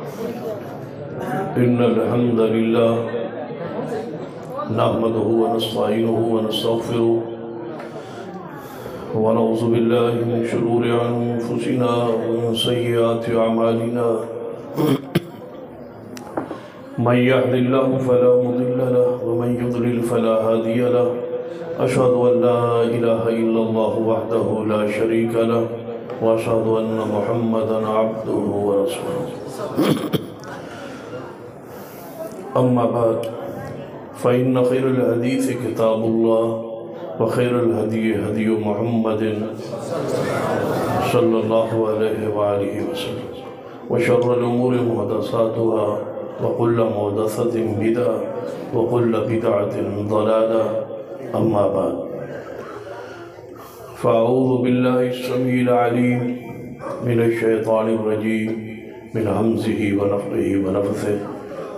إن الحمد لله نحمده ونستعينه ونستغفره ونعوذ بالله من شرور أنفسنا ومن سيئات أعمالنا من يهد الله فلا مضل له ومن يضلل فلا هادي له أشهد أن لا إله إلا الله وحده لا شريك له وأشهد أن محمدا عبده ورسوله أما بعد فإن خير الحديث كتاب الله وخير الهدي هدي محمد صلى الله عليه وآله وسلم وشر الأمور محدثاتها وكل محدثة بدعة وكل بدعة ضلالة أما بعد فأعوذ بالله السميع العليم من الشيطان الرجيم من همزه ونفخه ونفثه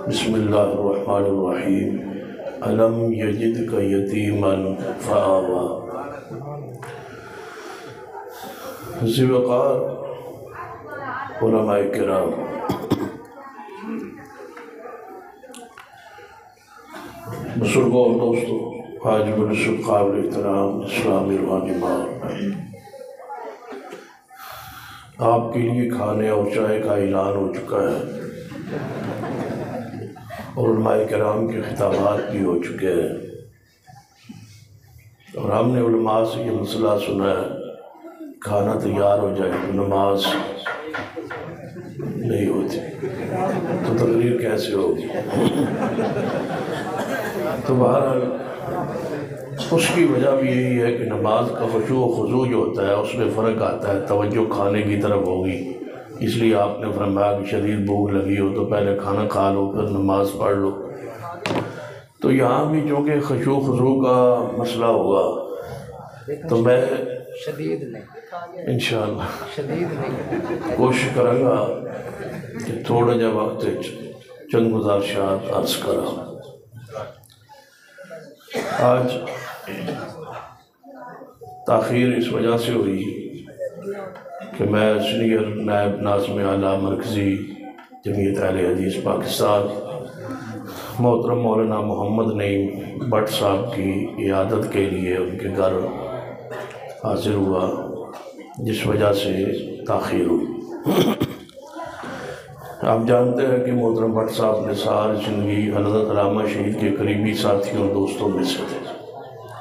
بسم الله الرحمن الرحيم ألم يجدك يتيما فآوى ذی وقار علماء کرام، بزرگوں اور دوستوں، آج بنسبت قابل احترام اسلامی روحانی ماں، آپ کے لیے کھانے اور چائے کا اعلان ہو چکا ہے اور علماء کرام کے خطابات بھی ہو چکے ہیں، اور ہم نے علماء سے یہ مسئلہ سنا ہے، کھانا تیار ہو جائے تو نماز نہیں ہوتی تو تقریر کیسے ہوگی؟ تو بہرحال اس کی وجہ بھی یہی ہے کہ نماز کا خشوع و خضوع جو ہوتا ہے اس میں فرق آتا ہے، توجہ کھانے کی طرف ہوگی، اس لیے آپ نے فرمایا کہ شدید بھوک لگی ہو تو پہلے کھانا کھا لو پھر نماز پڑھ لو۔ تو یہاں بھی چونکہ خشوع و خضوع کا مسئلہ ہوگا تو میں انشاءاللہ کوشش کروں گا کہ تھوڑا جا وقت چند گزارشات عرض کرا۔ آج تاخیر اس وجہ سے ہوئی کہ میں سینئر نائب ناظم اعلیٰ مرکزی جمعیت اہل حدیث پاکستان محترم مولانا محمد نعیم بٹ صاحب کی عیادت کے لیے ان کے گھر حاضر ہوا، جس وجہ سے تاخیر ہوئی۔ آپ جانتے ہیں کہ محترم بٹ صاحب نے ساری زندگی حضرت علامہ شہید کے قریبی ساتھیوں اور دوستوں میں سے تھے،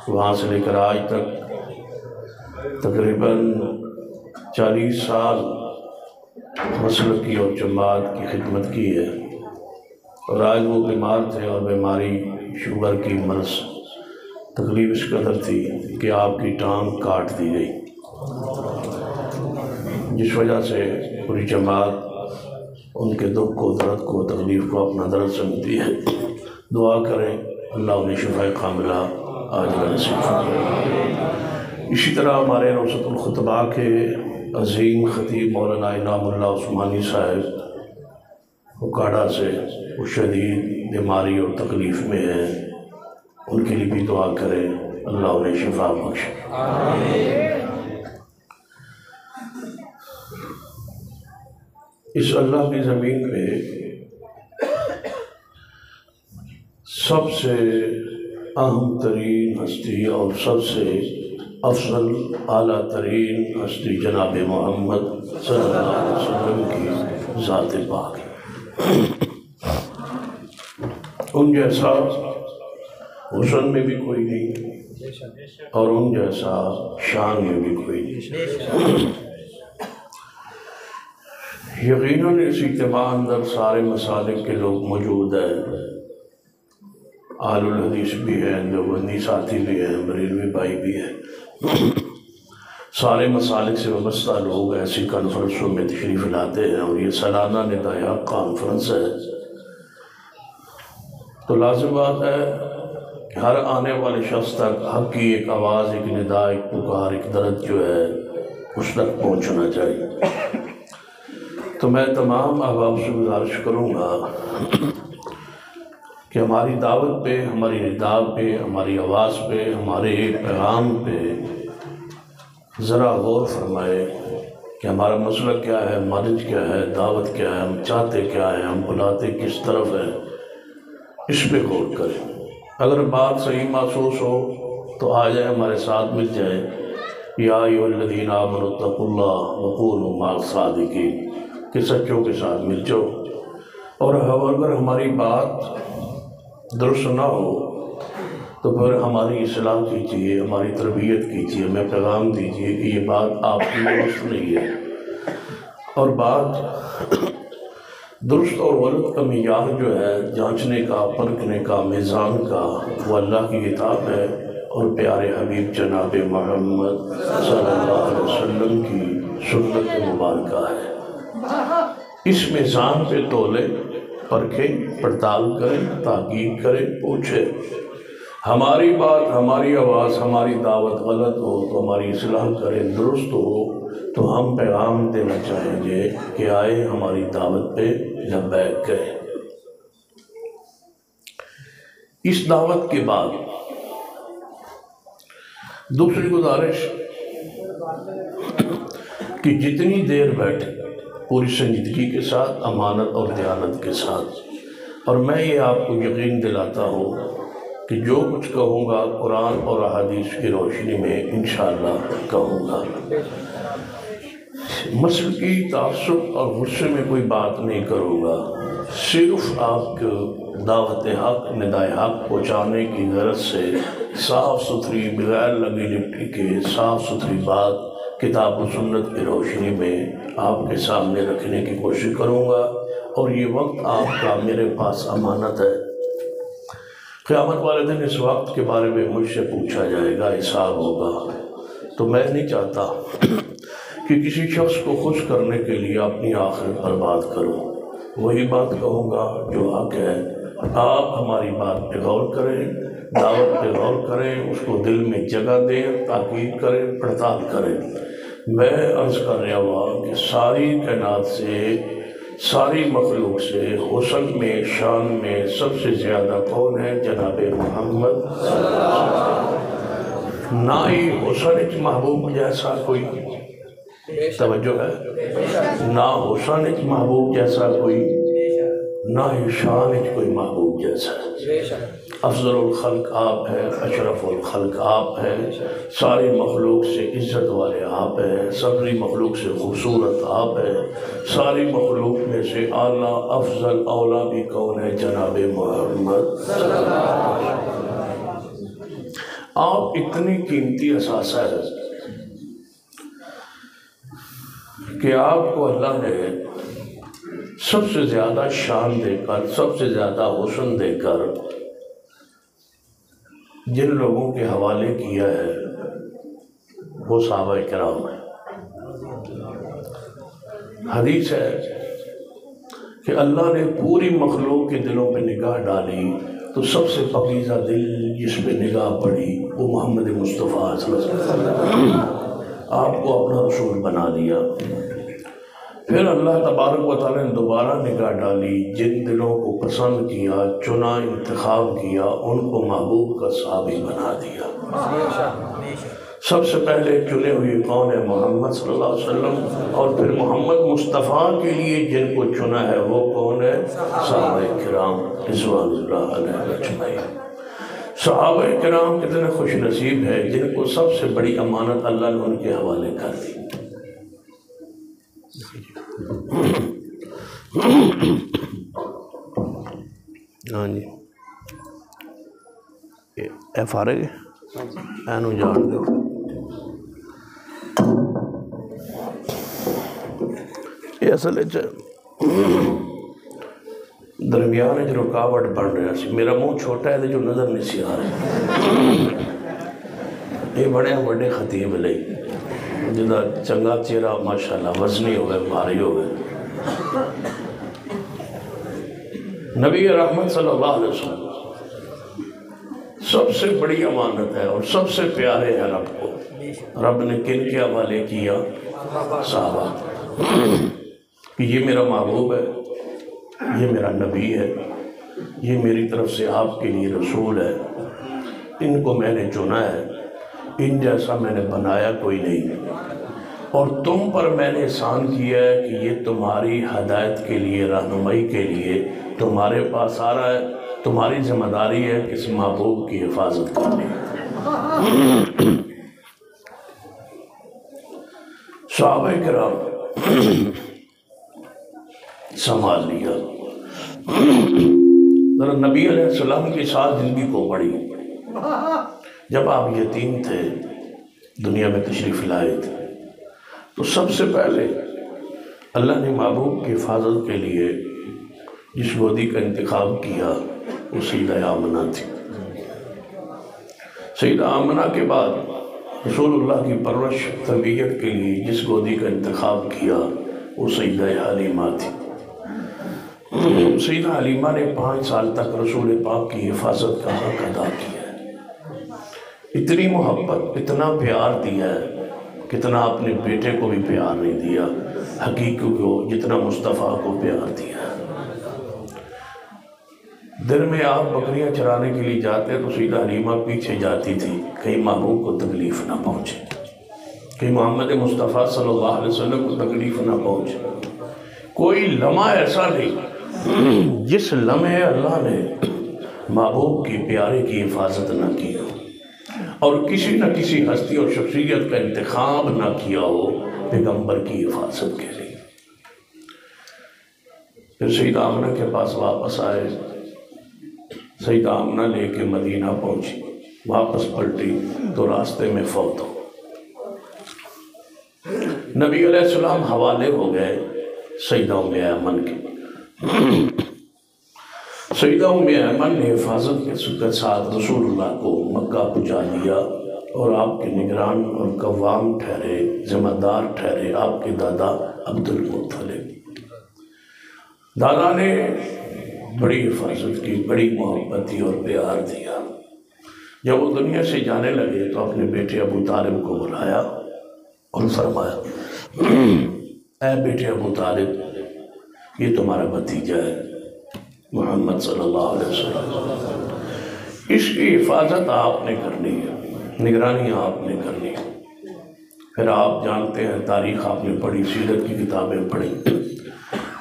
وہاں سے لے کر آج تک تقریباً 40 سال مسلک کی اور جماعت کی خدمت کی ہے، اور آج وہ بیمار تھے اور بیماری شوگر کی مرض تکلیف اس قدر تھی کہ آپ کی ٹانگ کاٹ دی گئی، جس وجہ سے پوری جماعت ان کے دکھ کو، درد کو، تکلیف کو اپنا درد سمجھتی ہے۔ دعا کریں اللہ انہیں شفاء کاملہ عاجلہ نصیب فرمائے۔ اسی طرح ہمارے روضۃ الخطباء کے عظیم خطیب مولانا انعام اللہ عثمانی صاحب اکاڑا سے وہ شدید بیماری اور تکلیف میں ہیں، ان کے لیے بھی دعا کریں اللہ انہیں شفا بخشے۔ اس اللہ کی زمین میں سب سے اہم ترین ہستی اور سب سے افضل اعلیٰ ترین ہستی جناب محمد صلی اللہ علیہ وسلم کی ذات پاک ہے۔ ان جیسا حسن میں بھی کوئی نہیں اور ان جیسا شان میں بھی کوئی نہیں۔ یقیناً اس اجتماع اندر سارے مسالک کے لوگ موجود ہیں، اہل الحدیث بھی ہیں، دیوبندی ساتھی بھی ہیں، بریلوی بھائی بھی ہیں، سارے مسالک سے وابستہ لوگ ایسی کانفرنسوں میں تشریف لاتے ہیں، اور یہ سالانہ ندائے حق کانفرنس ہے، تو لازم بات ہے کہ ہر آنے والے شخص تک حق کی ایک آواز، ایک ندا، ایک پکار، ایک درد جو ہے اس تک پہنچنا چاہیے۔ تو میں تمام احباب سے گزارش کروں گا کہ ہماری دعوت پہ، ہماری ندا پہ، ہماری آواز پہ، ہمارے پیغام پہ ذرا غور فرمائے کہ ہمارا مسئلہ کیا ہے، منہج کیا ہے، دعوت کیا ہے، ہم چاہتے کیا ہے، ہم بلاتے کس طرف ہے، اس پہ غور کریں۔ اگر بات صحیح محسوس ہو تو آ جائے، ہمارے ساتھ مل جائے۔ یا ایھا الذین آمنوا اتقوا اللہ وکونوا مع الصادقین، کہ سچوں کے ساتھ مل جاؤ۔ اور اگر ہماری بات درست نہ ہو تو پھر ہماری اصلاح کیجیے، ہماری تربیت کیجیے، ہمیں پیغام دیجیے کہ یہ بات آپ کی درست نہیں ہے۔ اور بات درست اور غلط کا معیار جو ہے جانچنے کا، پرکھنے کا، میزان کا، وہ اللہ کی کتاب ہے اور پیارے حبیب جناب محمد صلی اللہ علیہ وسلم کی سنت مبارکہ ہے۔ اس میزان پہ تولے، پرکھیں، پڑتال کریں، تحقیق کریں، پوچھیں۔ ہماری بات، ہماری آواز، ہماری دعوت غلط ہو تو ہماری اصلاح کریں، درست ہو تو ہم پیغام دینا چاہیں گے کہ آئے ہماری دعوت پہ لبیک کہیں۔ اس دعوت کے بعد دوسری گزارش کہ جتنی دیر بیٹھے پوری سنجیدگی کے ساتھ، امانت اور دیانت کے ساتھ، اور میں یہ آپ کو یقین دلاتا ہوں کہ جو کچھ کہوں گا قرآن اور احادیث کی روشنی میں انشاءاللہ کہوں گا۔ مسلکی تعصب اور غصے میں کوئی بات نہیں کروں گا، صرف آپ کو دعوت حق، ندائے حق پہنچانے کی غرض سے صاف ستھری، بغیر لگی لپٹی کے صاف ستھری بات کتاب و سنت کی روشنی میں آپ کے سامنے رکھنے کی کوشش کروں گا۔ اور یہ وقت آپ کا میرے پاس امانت ہے۔ قیامت والے دن اس وقت کے بارے میں مجھ سے پوچھا جائے گا، حساب ہوگا۔ تو میں نہیں چاہتا کہ کسی شخص کو خوش کرنے کے لیے اپنی آخرت برباد کروں۔ وہی بات کہوں گا جو حق ہے۔ آپ ہماری بات پہ غور کریں، دعوت پہ غور کریں، اس کو دل میں جگہ دیں، تحقیق کریں، پڑتال کریں۔ میں عرض کر رہا ہوا کہ ساری کائنات سے، ساری مخلوق سے حسن میں، شان میں سب سے زیادہ کون ہے؟ جناب محمد صلی اللہ علیہ وسلم۔ نہ ہی حسن اچ محبوب جیسا کوئی، توجہ ہے، نہ حسن اچ محبوب جیسا کوئی، نہ ہی شان اچ کوئی محبوب جیسا ہے۔ افضل الخلق آپ ہے، اشرف الخلق آپ ہے، ساری مخلوق سے عزت والے آپ ہیں، ساری مخلوق سے خوبصورت آپ ہے، ساری مخلوق میں سے اعلیٰ افضل اولا بھی کون ہے؟ جناب محمد صلی اللہ علیہ وسلم۔ آپ اتنی قیمتی اثاثہ ہے کہ آپ کو اللہ نے سب سے زیادہ شان دے کر، سب سے زیادہ حسن دے کر جن لوگوں کے حوالے کیا ہے وہ صحابہ کرام ہیں۔ حدیث ہے کہ اللہ نے پوری مخلوق کے دلوں پہ نگاہ ڈالی تو سب سے پاکیزہ دل جس پہ نگاہ پڑی وہ محمد مصطفیٰ صلی اللہ علیہ وسلم، آپ کو اپنا رسول بنا لیا۔ پھر اللہ تبارک و تعالیٰ نے دوبارہ نگاہ ڈالی، جن دلوں کو پسند کیا، چنا، انتخاب کیا، ان کو محبوب کا صحابی بنا دیا۔ سب سے پہلے چنے ہوئی کون ہے؟ محمد صلی اللہ علیہ وسلم۔ اور پھر محمد مصطفیٰ کے لیے جن کو چنا ہے وہ کون ہے؟ صحابہ کرام رضوان اللہ علیہ اجمعین۔ صحابہ کرام کتنے خوش نصیب ہے جن کو سب سے بڑی امانت اللہ نے ان کے حوالے کر دی۔ ہاں جی، اے فارغ اینو جان دو۔ یہ اصل درمیان رکاوٹ بن رہا سی، میرا منہ چھوٹا ہے جو نظر نہیں سی آ رہا۔ یہ بڑے بڑے خطیب لئی جدا چنگا چہرہ ماشاءاللہ وزنی ہو گئے، بھاری ہو گئے۔ نبی رحمت صلی اللہ علیہ وسلم سب سے بڑی امانت ہے اور سب سے پیارے ہیں رب کو۔ رب نے کن کے حوالے کیا؟ صحابہ، کہ یہ میرا محبوب ہے، یہ میرا نبی ہے، یہ میری طرف سے آپ کے لیے رسول ہے، ان کو میں نے چنا ہے، ان جیسا میں نے بنایا کوئی نہیں۔ اور تم پر میں نے احسان کیا ہے کہ یہ تمہاری ہدایت کے لیے، رہنمائی کے لیے تمہارے پاس آ رہا ہے، تمہاری ذمہ داری ہے کہ اس محبوب کی حفاظت کرنی۔ صحابہ کرام سنبھال لیا، ذرا نبی علیہ السلام کی ساتھ زندگی کو پڑھی۔ جب آپ یتیم تھے، دنیا میں تشریف لائے تھے، تو سب سے پہلے اللہ نے محبوب کی حفاظت کے لیے جس گودی کا انتخاب کیا وہ سیدہ آمنہ تھی۔ سیدہ آمنہ کے بعد رسول اللہ کی پرورش تربیت کے لیے جس گودی کا انتخاب کیا وہ سیدہ حلیمہ تھی۔ سیدہ حلیمہ نے 5 سال تک رسول پاک کی حفاظت کا حق ادا کیا ہے۔ اتنی محبت، اتنا پیار دیا ہے، کتنا اپنے بیٹے کو بھی پیار نہیں دیا، حقیقی کو جتنا مصطفیٰ کو پیار دیا ہے۔ دن میں آپ بکریاں چرانے کے لیے جاتے تو سیدہ حلیمہ پیچھے جاتی تھی، کہیں محبوب کو تکلیف نہ پہنچے، کہ محمد مصطفیٰ صلی اللہ علیہ وسلم کو تکلیف نہ پہنچے۔ کوئی لمحہ ایسا نہیں جس لمحے اللہ نے محبوب کی پیارے کی حفاظت نہ کی ہو، اور کسی نہ کسی ہستی اور شخصیت کا انتخاب نہ کیا ہو پیغمبر کی حفاظت کے لیے۔ پھر سیدہ آمنہ کے پاس واپس آئے، سیدہ آمنہ لے کے مدینہ پہنچی، واپس پلٹی تو راستے میں فوت ہو۔ نبی علیہ السلام حوالے ہو گئے سیدہ ام ایمن کے۔ سیدہ ام ایمن نے حفاظت کے ساتھ رسول اللہ کو مکہ پہنچا دیا، اور آپ کے نگران اور قوام ٹھہرے، ذمہ دار ٹھہرے آپ کے دادا عبد المطلب۔ دادا نے بڑی حفاظت کی، بڑی محبت دی اور پیار دیا۔ جب وہ دنیا سے جانے لگے تو اپنے بیٹے ابو طالب کو بلایا اور فرمایا، اے بیٹے ابو طالب، یہ تمہارا بھتیجا ہے محمد صلی اللہ علیہ وسلم، اس کی حفاظت آپ نے کرنی ہے، نگرانی آپ نے کرنی ہے۔ پھر آپ جانتے ہیں، تاریخ آپ نے پڑھی، سیرت کی کتابیں پڑھی،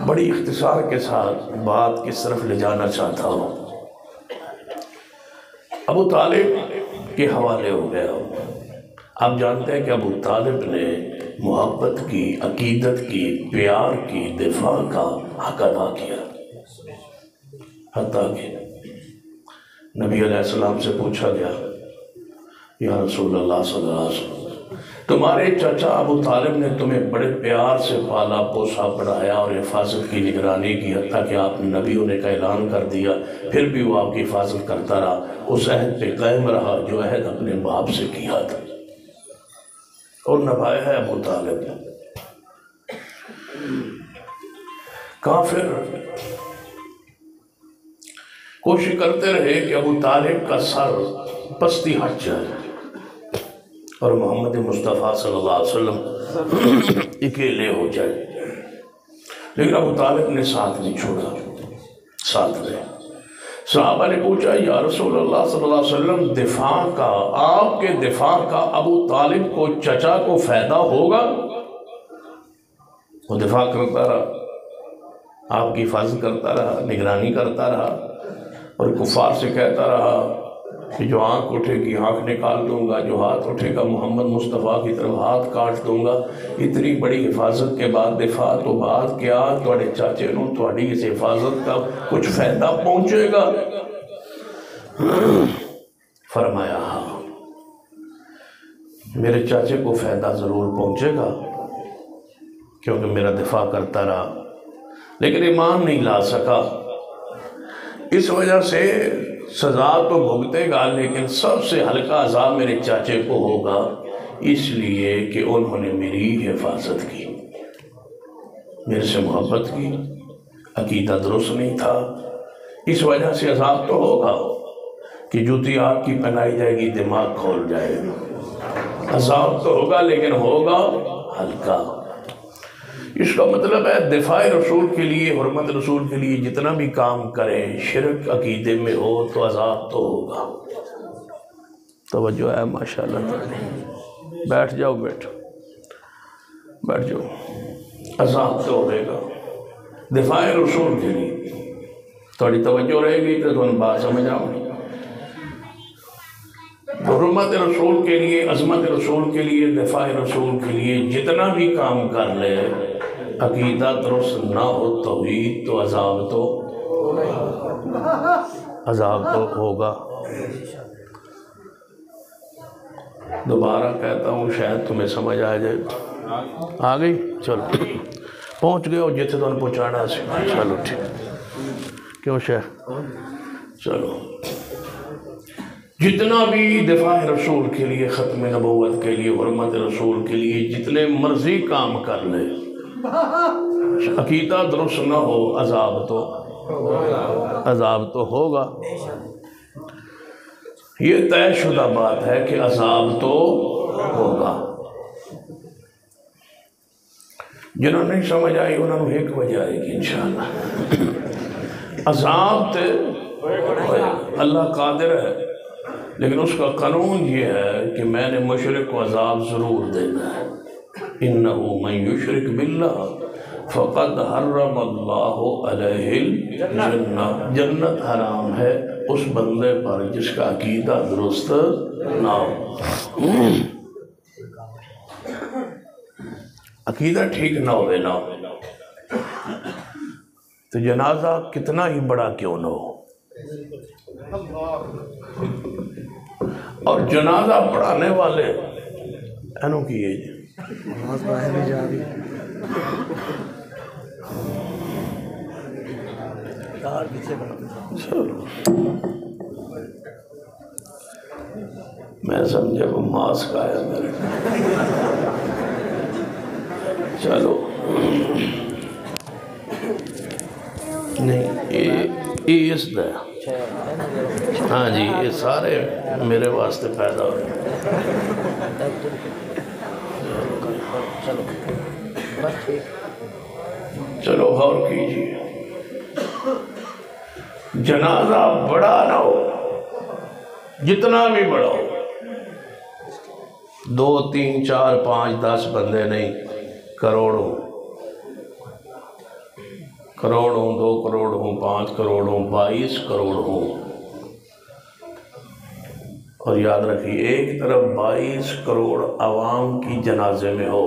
بڑی اختصار کے ساتھ بات کس طرف لے جانا چاہتا ہوں۔ ابو طالب کے حوالے ہو گیا۔ آپ جانتے ہیں کہ ابو طالب نے محبت کی، عقیدت کی، پیار کی، دفاع کا حق ادا کیا، حتیٰ کہ نبی علیہ السلام سے پوچھا گیا، یا رسول اللہ صلی اللہ علیہ وسلم، تمہارے چچا ابو طالب نے تمہیں بڑے پیار سے پالا پوسا پڑھایا اور حفاظت کی نگرانی کی، حتیٰ کہ آپ نے نبی ہونے کا اعلان کر دیا، پھر بھی وہ آپ کی حفاظت کرتا رہا، اس عہد پہ قائم رہا جو عہد اپنے باپ سے کیا تھا، اور نبھایا ہے ابو طالب نے۔ کافر کوشش کرتے رہے کہ ابو طالب کا سر پستی ہٹ جائے اور محمد مصطفیٰ صلی اللہ علیہ وسلم اکیلے ہو جائے، لیکن ابو طالب نے ساتھ نہیں چھوڑا، ساتھ رہے۔ صحابہ نے پوچھا، یا رسول اللہ صلی اللہ علیہ وسلم، دفاع کا، آپ کے دفاع کا ابو طالب کو، چچا کو فائدہ ہوگا؟ وہ دفاع کرتا رہا، آپ کی حفاظت کرتا رہا، نگرانی کرتا رہا، اور کفار سے کہتا رہا کہ جو آنکھ اٹھے گی آنکھ نکال دوں گا، جو ہاتھ اٹھے گا محمد مصطفیٰ کی طرف ہاتھ کاٹ دوں گا۔ اتنی بڑی حفاظت کے بعد دفاع تو بات کیا، تھوڑے چاچے نو تھوڑی اس حفاظت کا کچھ فائدہ پہنچے گا؟ فرمایا، ہاں میرے چاچے کو فائدہ ضرور پہنچے گا، کیونکہ میرا دفاع کرتا رہا، لیکن ایمان نہیں لا سکا، اس وجہ سے سزا تو بھگتے گا، لیکن سب سے ہلکا عذاب میرے چاچے کو ہوگا، اس لیے کہ انہوں نے میری حفاظت کی، میرے سے محبت کی، عقیدہ درست نہیں تھا، اس وجہ سے عذاب تو ہوگا کہ جوتی آگ کی پہنائی جائے گی، دماغ کھول جائے گا، عذاب تو ہوگا لیکن ہوگا ہلکا۔ اس کا مطلب ہے دفاع رسول کے لیے، حرمت رسول کے لیے جتنا بھی کام کریں، شرک عقیدے میں ہو تو عذاب تو ہوگا۔ توجہ ہے ماشاءاللہ تعالی، بیٹھ جاؤ بیٹھو۔ بیٹھ جاؤ. عذاب تو ہوئے گا دفاع رسول کے لیے تھوڑی توجہ رہے گی تو تم بات سمجھ آؤ گی. حرمت رسول کے لیے، عظمت رسول کے لیے، دفاع رسول کے لیے جتنا بھی کام کر لے، عقیدہ درست نہ ہو توحید تو عذاب تو ہوگا. دوبارہ کہتا ہوں شاید تمہیں سمجھ آ جائے. آ گئی؟ چلو پہنچ گئے ہو جتنے تمہیں پہنچانا سی. چلو ٹھیک کیوں شاید. چلو جتنا بھی دفاع رسول کے لیے، ختم نبوت کے لیے، حرمت رسول کے لیے جتنے مرضی کام کر لے، عقیدہ درست نہ ہو عذاب تو ہوگا. یہ طے شدہ بات ہے کہ عذاب تو ہوگا. جنہوں نے نہیں سمجھ آئی انہوں نے ایک وجہ آئے گی انشاءاللہ. عذاب تے اللہ قادر ہے، لیکن اس کا قانون یہ ہے کہ میں نے مشرک کو عذاب ضرور دینا ہے. اِنَّهُ مَن يُشْرِكْ بِاللَّهِ فَقَدْ حَرَّمَ اللَّهُ عَلَيْهِ الْجَنَّةَ. جنت حرام ہے اس بندے پر جس کا عقیدہ درست نہ ہو. عقیدہ ٹھیک نہ ہوئے نا تو جنازہ کتنا ہی بڑا کیوں نہ ہو. اور جنازہ پڑھانے والے اینوں کی ہے میں سمجھے وہ ماسک آیا میرے. چلو نہیں یہ اس دا ہاں جی یہ سارے میرے واسطے پیدا ہوئے. چلو غور کیجیے. جنازہ بڑا نہ ہو، جتنا بھی بڑا ہو، 2 3 4 5 10 بندے نہیں، کروڑوں 2 کروڑ ہوں، 5 کروڑ ہوں، 22 کروڑ ہوں. اور یاد رکھیے ایک طرف 22 کروڑ عوام کی جنازے میں ہو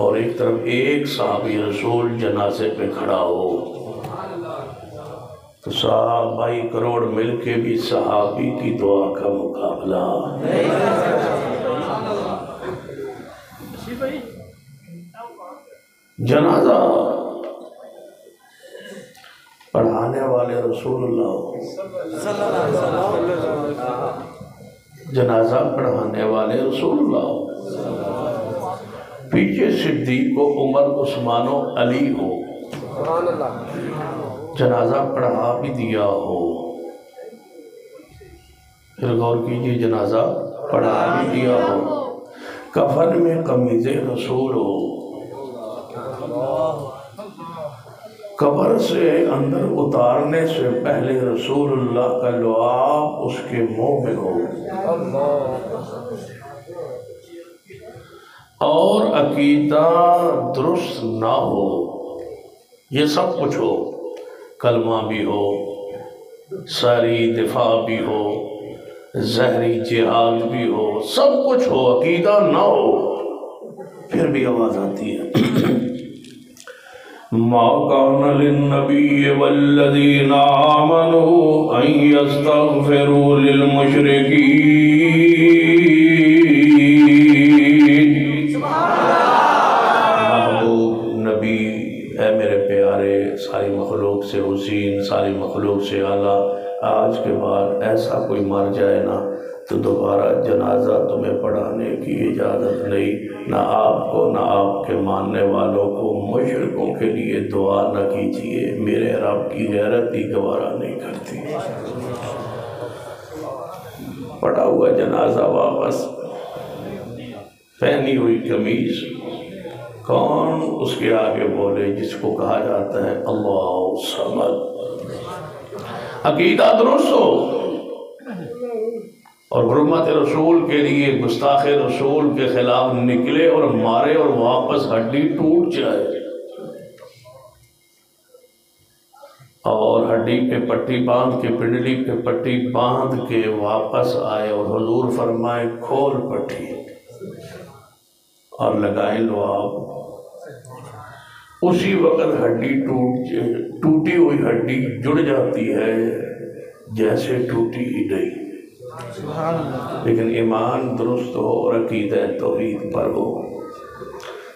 اور ایک طرف ایک صحابی رسول جنازے پہ کھڑا ہو تو 22 کروڑ مل کے بھی صحابی کی دعا کا مقابلہ. جنازہ پڑھانے والے رسول اللہ، جنازہ پڑھانے والے رسول اللہ، پیچھے صدیق و عمر عثمان و علی ہو، جنازہ پڑھا بھی دیا ہو. پھر غور کیجئے جنازہ پڑھا بھی دیا ہو، کفن میں قمیض رسول ہو، قبر سے اندر اتارنے سے پہلے رسول اللہ کا لعاب اس کے منہ میں ہو، اور عقیدہ درست نہ ہو. یہ سب کچھ ہو، کلمہ بھی ہو، ساری دفاع بھی ہو، زہری جہاد بھی ہو، سب کچھ ہو، عقیدہ نہ ہو، پھر بھی آواز آتی ہے ما كان للنبي والذين آمنوا أن يستغفروا للمشركين. محبوب نبی اے میرے پیارے، ساری مخلوق سے حسین، ساری مخلوق سے اعلیٰ، آج کے بعد ایسا کوئی مر جائے نا تو دوبارہ جنازہ تمہیں پڑھانے کی اجازت نہیں، نہ آپ کو نہ آپ کے ماننے والوں کو. مشرکوں کے لیے دعا نہ کیجیے، میرے رب کی غیرت ہی گوارا نہیں کرتی. پڑھا ہوا جنازہ واپس، پہنی ہوئی قمیض، کون اس کے آگے بولے جس کو کہا جاتا ہے اللہ صمد. عقیدہ درست ہو، اور حرمت رسول کے لیے گستاخ رسول کے خلاف نکلے اور مارے اور واپس ہڈی ٹوٹ جائے اور ہڈی پہ پٹی باندھ کے پنڈلی پہ پٹی باندھ کے واپس آئے اور حضور فرمائے کھول پٹی اور لگائے لعاب، اسی وقت ہڈی ٹوٹی ہوئی ہڈی جڑ جاتی ہے جیسے ٹوٹی ہی نہیں، لیکن ایمان درست ہو اور عقیدہ توحید پر ہو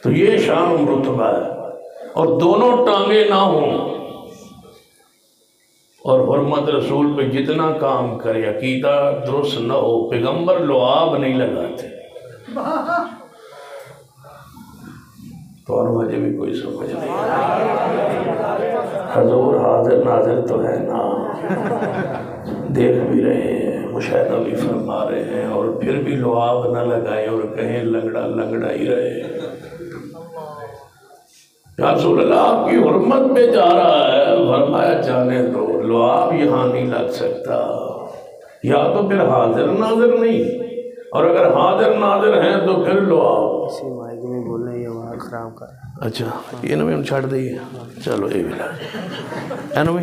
تو یہ شان و مرتبہ ہے۔ اور دونوں ٹانگیں نہ ہوں اور حرمت رسول پہ جتنا کام کرے عقیدہ درست نہ ہو، پیغمبر لعاب نہیں لگاتے، تو اور مجھے بھی کوئی سمجھ نہیں، حضور حاضر ناظر تو ہے نا، دیکھ بھی رہے ہیں، مشاہدہ بھی فرما رہے ہیں، اور پھر بھی لعاب نہ لگائے اور کہیں لنگڑا لنگڑا ہی رہے۔ یا رسول اللہ آپ کی حرمت پہ جا رہا ہے، فرمایا جانے دو، لعاب یہاں نہیں لگ سکتا، یا تو پھر حاضر ناظر نہیں، اور اگر حاضر ناظر ہیں تو پھر لعاب۔ خراب کر اچھا یہ نو چھڑ دئیے، چلو یہ بھی لا نو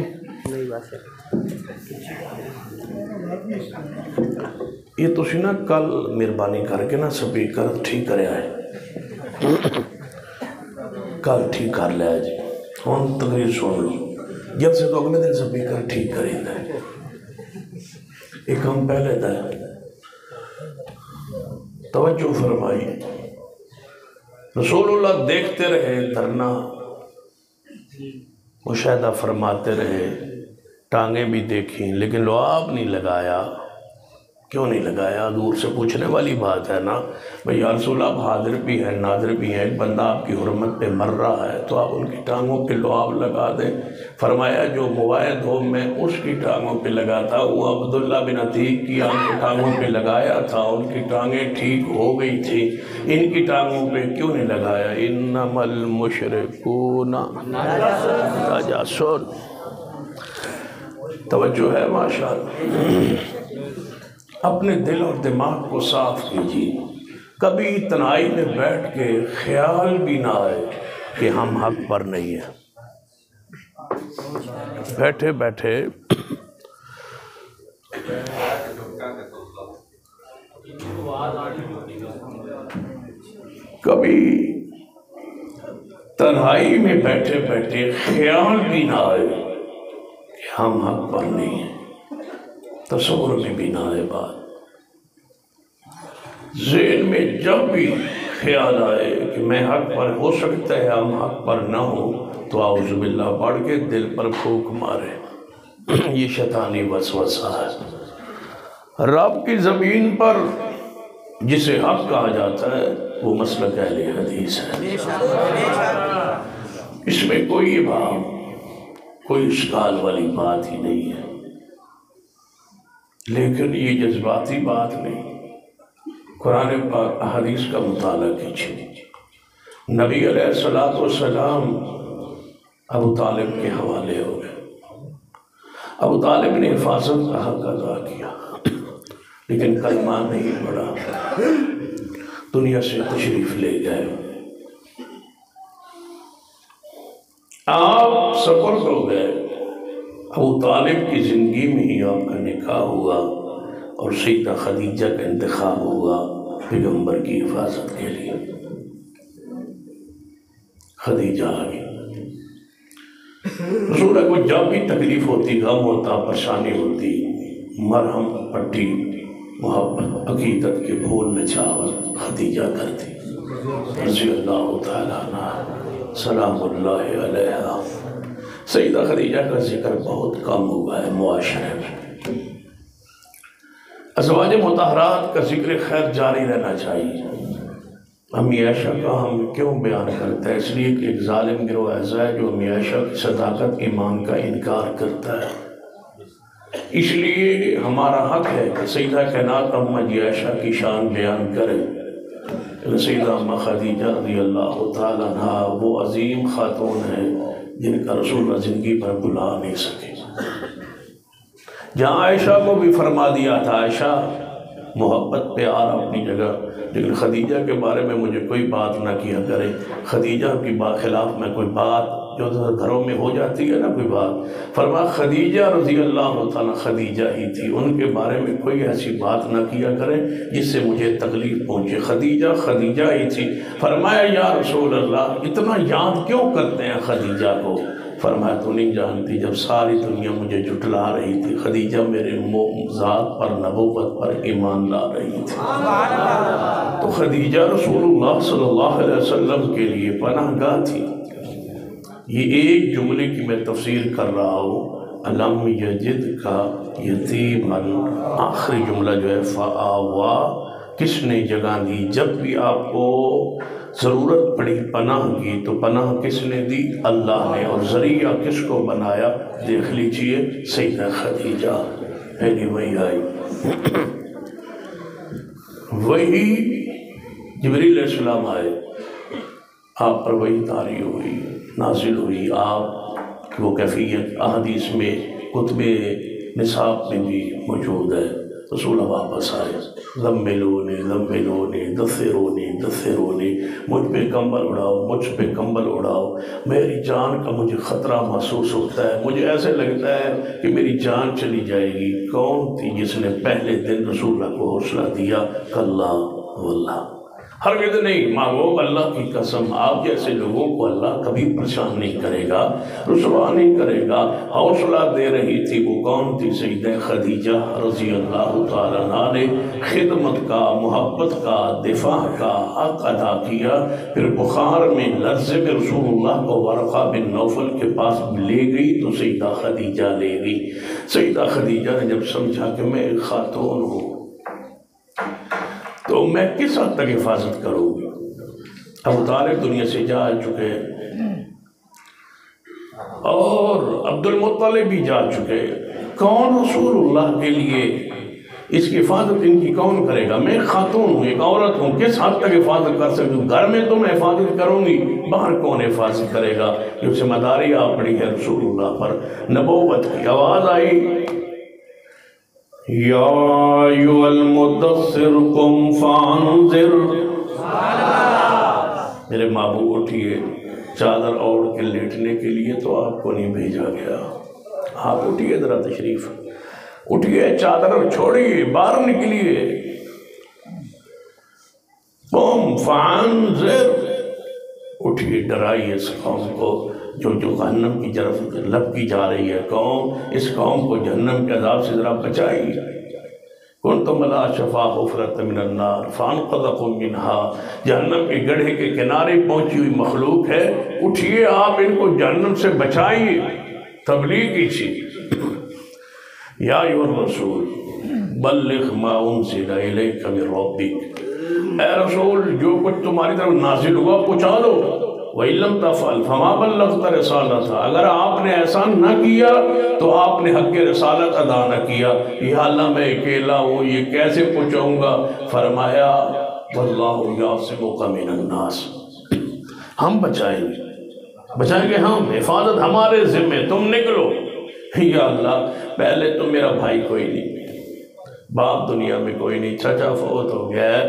یہ تسی نا کل مہربانی کر کے نا سپیکر ٹھیک کرے آئے، کل ٹھیک کر لیا جی، ہوں تقریر سن لو، جب سے تو اگلے دن سپیکر ٹھیک کریں دے، ایک ہم پہلے دے توجہ فرمائی۔ رسول اللہ دیکھتے رہے دھرنا، مشاہدہ فرماتے رہے، ٹانگیں بھی دیکھیں لیکن لعاب نہیں لگایا۔ کیوں نہیں لگایا؟ دور سے پوچھنے والی بات ہے نا، بھئی یا رسول اللہ آپ حاضر بھی ہیں ناظر بھی ہیں، ایک بندہ آپ کی حرمت پہ مر رہا ہے تو آپ ان کی ٹانگوں پہ لعاب لگا دیں۔ فرمایا جو موعد ہو میں اس کی ٹانگوں پہ لگاتا ہوں، عبداللہ بن عتیق کی آپ کی ٹانگوں پہ لگایا تھا، ان کی ٹانگیں ٹھیک ہو گئی تھی، ان کی ٹانگوں پہ کیوں نہیں لگایا؟ انما المشرکون نجس، توجہ ہے ماشاءاللہ۔ اپنے دل اور دماغ کو صاف کیجیے، کبھی تنہائی میں بیٹھ کے خیال بھی نہ آئے کہ ہم حق پر نہیں ہیں۔ بیٹھے بیٹھے کبھی تنہائی میں بیٹھے بیٹھے خیال بھی نہ آئے کہ ہم حق پر نہیں ہیں، تصور میں بھی نہ آئے بات، ذہن میں جب بھی خیال آئے کہ میں حق پر، ہو سکتا ہے ہم حق پر نہ ہو، تو اعوذ باللہ پڑھ کے دل پر پھونک مارے، یہ شیطانی وسوسہ ہے۔ رب کی زمین پر جسے حق کہا جاتا ہے وہ مسلک اہل حدیث ہے، اس میں کوئی بات، کوئی اشکال والی بات ہی نہیں ہے، لیکن یہ جذباتی بات نہیں، قرآن پاک احادیث کا مطالعہ کیجیے۔ نبی علیہ السلام ابو طالب کے حوالے ہو گئے، ابو طالب نے حفاظت کا حق ادا کیا لیکن کلمہ نہیں پڑھا، دنیا سے تشریف لے گئے، آپ سفر ہو گئے، ابو طالب کی زندگی میں ہی آپ کا نکاح ہوا اور سیدہ خدیجہ کا انتخاب ہوا پیغمبر کی حفاظت کے لیے۔ خدیجہ آگئی، رسول اللہ کو جب بھی تکلیف ہوتی، غم ہوتا، پریشانی ہوتی، مرہم پٹی، محبت، عقیدت کے پھول نچھاور خدیجہ کرتی رضی اللہ تعالیٰ عنہ سلام اللہ علیہا۔ سیدہ خدیجہ کا ذکر بہت کم ہوا ہے معاشرے میں، ازواج مطہرات کا ذکر خیر جاری رہنا چاہیے۔ امی عائشہ کا ہم کیوں بیان کرتے ہیں؟ اس لیے کہ ایک ظالم گروہ ایسا ہے جو امی عائشہ کی صداقت ایمان کا انکار کرتا ہے، اس لیے ہمارا حق ہے کہ سیدہ کائنات اماں عائشہ کی شان بیان کریں۔ سیدہ اماں خدیجہ رضی اللہ تعالیٰ عنہ وہ عظیم خاتون ہیں جن کا رسول اللہ زندگی پر بھلا نہیں سکے۔ جہاں عائشہ کو بھی فرما دیا تھا عائشہ محبت پیار اپنی جگہ، لیکن خدیجہ کے بارے میں مجھے کوئی بات نہ کیا کرے۔ خدیجہ کی خلاف میں کوئی بات جو گھروں میں ہو جاتی ہے نا کوئی بات، فرمایا خدیجہ رضی اللہ تعالیٰ خدیجہ ہی تھی، ان کے بارے میں کوئی ایسی بات نہ کیا کرے جس سے مجھے تکلیف پہنچے، خدیجہ خدیجہ ہی تھی۔ فرمایا یا رسول اللہ اتنا یاد کیوں کرتے ہیں خدیجہ کو؟ فرمایا تو نہیں جانتی جب ساری دنیا مجھے جھٹلا رہی تھی، خدیجہ میرے ذات پر نبوت پر ایمان لا رہی تھی، تو خدیجہ رسول اللہ صلی اللہ علیہ وسلم کے لیے پناہ گاہ تھی۔ یہ ایک جملے کی میں تفسیر کر رہا ہوں، علم یجد کا یتیماً، آخری جملہ جو ہے فآوا، کس نے جگہ دی؟ جب بھی آپ کو ضرورت پڑی پناہ کی تو پناہ کس نے دی؟ اللہ نے، اور ذریعہ کس کو بنایا؟ دیکھ لیجئے سیدہ خدیجہ، وہی آئی، وہی جبریل علیہ السلام آئے، آپ پر وہی طاری ہوئی، نازل ہوئی، آپ کی وہ کیفیت احادیث میں کتب نصاب میں بھی موجود ہے۔ رسول واپس آئے، لمبلونی لمبلونی دثرونی دثرونی، مجھ پہ کمبل اڑاؤ مجھ پہ کمبل اڑاؤ، میری جان کا مجھے خطرہ محسوس ہوتا ہے، مجھے ایسے لگتا ہے کہ میری جان چلی جائے گی۔ کون تھی جس نے پہلے دن رسول اللہ کو حوصلہ دیا؟ کلا واللہ، ہرگز نہیں، مانگو اللہ کی قسم، آپ جیسے لوگوں کو اللہ کبھی پریشان نہیں کرے گا، رسوا نہیں کرے گا۔ حوصلہ دے رہی تھی وہ کون تھی؟ سیدہ خدیجہ رضی اللہ تعالیٰ عنہا نے خدمت کا، محبت کا، دفاع کا حق ادا کیا۔ پھر بخار میں لرزے میں رسول اللہ کو ورقہ بن نوفل کے پاس لے گئی تو سیدہ خدیجہ لے گئی۔ سیدہ خدیجہ نے جب سمجھا کہ میں ایک خاتون ہوں تو میں کس حد تک حفاظت کروں گی؟ ابو طالب دنیا سے جا چکے اور عبد المطلب بھی جا چکے، کون رسول اللہ کے لیے اس کی حفاظت ان کی کون کرے گا؟ میں خاتون ہوں، ایک عورت ہوں، کس حد تک حفاظت کر سکتی ہوں؟ گھر میں تو میں حفاظت کروں گی، باہر کون حفاظت کرے گا؟ یہ ذمہ داری آ پڑی ہے رسول اللہ پر۔ نبوت کی آواز آئی، یا ایھا المدثر قم فانذر، میرے محبوب اٹھئے چادر اوڑھ کے لیٹنے کے لیے تو آپ کو نہیں بھیجا گیا، آپ اٹھئے ذرا تشریف، اٹھئے چادر چھوڑیے باہر نکلیے، قم فانذر، اٹھئے ڈرائیے اس قوم کو جو جہنم کی طرف لب کی جا رہی ہے، قوم اس قوم کو جہنم کے عذاب سے ذرا بچائیے۔ کنتم علی شفا حفرۃ من النار فانقذکم منها، جہنم کے گڑھے کے کنارے پہنچی ہوئی مخلوق ہے، اٹھئے آپ ان کو جہنم سے بچائیے، تبلیغ کیجیے۔ یا ایھا الرسول بلغ ما انزل الیک من ربک، اے رسول جو کچھ تمہاری طرف نازل ہوا پہنچا دو، وَإِن لَمْ تَفْعَلْ فَمَا بَلَّغْتَ رِسَالَتَهُ، اگر آپ نے ایسا نہ کیا تو آپ نے حق رسالت ادا نہ کیا۔ یا اللہ میں اکیلا ہوں، یہ کیسے پہنچاؤں گا؟ فرمایا وَاللَّهُ يَعْصِمُكَ مِنَ النَّاسِ، ہم بچائیں گے ہم، حفاظت ہمارے ذمہ، تم نکلو۔ یا اللہ پہلے تو میرا بھائی کوئی نہیں، باپ دنیا میں کوئی نہیں، چچا فوت ہو گیا ہے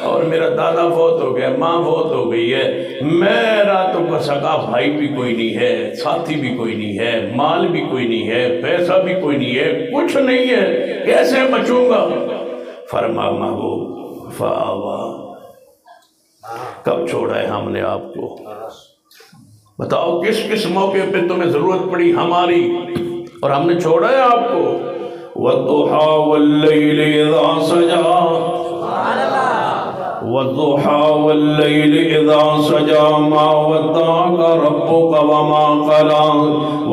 اور میرا دادا فوت ہو گیا، ماں فوت ہو گئی ہے، میرا تو سگا بھائی بھی کوئی نہیں ہے، ساتھی بھی کوئی نہیں ہے، مال بھی کوئی نہیں ہے، پیسہ بھی کوئی نہیں ہے، کچھ نہیں ہے، کیسے بچوں گا؟ فرما محبوب فآوا، کب چھوڑا ہے ہم نے آپ کو؟ بتاؤ کس کس موقع پہ تمہیں ضرورت پڑی ہماری اور ہم نے چھوڑا ہے آپ کو؟ وَالضُّحَى وَاللَّيْلِ إِذَا سَجَى، وَالضُّحَى وَاللَّيْلِ إِذَا سَجَى مَا وَدَّعَكَ رَبُّكَ وَمَا قَلَى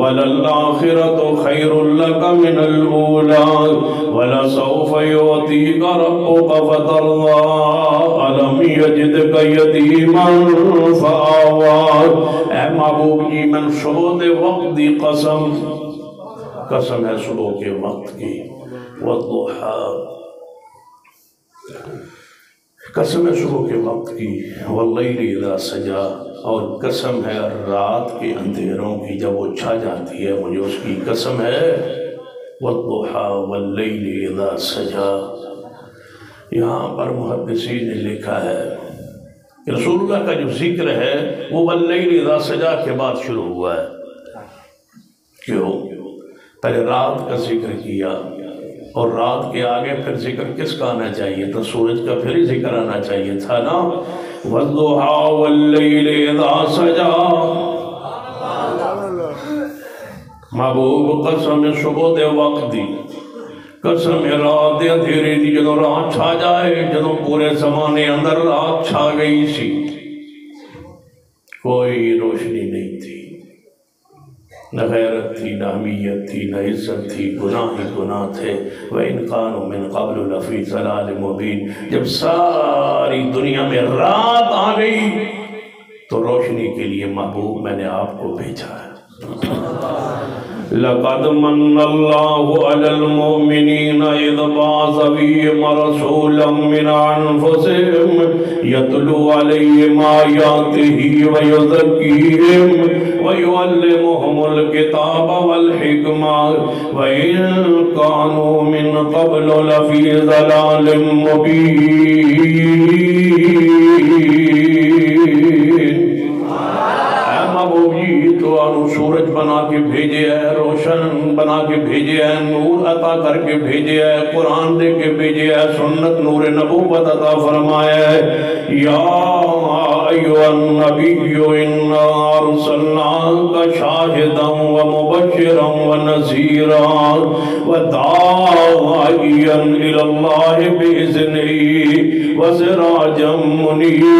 وَلَلْآخِرَةُ خَيْرٌ لَكَ مِنَ الْأُولَىٰ وَلَسَوْفَ يُعْطِيكَ رَبُّكَ فَتَرْضَىٰ أَلَمْ يَجِدْكَ يَتِیمًا فَآوَىٰ، اے محبوب جی من شبود وقت دی قسم ہے صبح کے وقت کی، والضحیٰ قسم ہے صبح کے وقت کی، واللیل اذا سجا، اور قسم ہے رات کے اندھیروں کی جب وہ چھا جاتی ہے، مجھے اس کی قسم ہے، والضحیٰ واللیل اذا سجا۔ یہاں پر محدثین نے لکھا ہے کہ رسول اللہ کا جو ذکر ہے وہ واللیل اذا سجا کے بعد شروع ہوا ہے۔ کیوں؟ پہلے رات کا ذکر کیا اور رات کے آگے پھر ذکر کس کا آنا چاہیے تھا؟ سورج کا پھر ہی ذکر آنا چاہیے تھا نا۔ والضحیٰ واللیل اذا سجا، محبوب قسم صبح دے وقت دی، قسم رات دے اندھیرے دی، جدوں رات چھا جائے، جدوں پورے زمانے اندر رات چھا گئی سی، کوئی روشنی نہیں تھی، نہ غیرت تھی، نہ حمیت تھی، نہ عزت تھی، گناہ ہی گناہ تھے۔ وَإِنْ كَانُوا مِنْ قَبْلُ لَفِي ضَلَالٍ مُبِينٍ۔ جب ساری دنیا میں رات آ گئی تو روشنی کے لیے محبوب میں نے آپ کو بھیجا ہے۔ لَقَدْ مَنَّ اللَّهُ عَلَى الْمُؤْمِنِينَ إِذْ بَعَثَ فِيهِمْ رَسُولًا مِّنْ أَنفُسِهِمْ يَتْلُو عَلَيْهِمْ آيَاتِهِ وَيُزَكِّيهِمْ وَيُعَلِّمُهُمُ الْكِتَابَ وَالْحِكْمَةَ وَإِنْ كَانُوا مِنْ قَبْلُ لَفِي ضَلَالٍ مُبِينٍ۔ سورج بنا کے بھیجے ہے، روشن بنا کے بھیجے ہے، نور عطا کر کے بھیجے ہے، قرآن دے کے بھیجے ہے، سنت نور نبوت عطا فرمایا ہے۔ یا ایھا النبی انا ارسلناک شاہدا ومبشرا ونذیرا وداعیا الی اللہ باذنہ وسراجا منیرا۔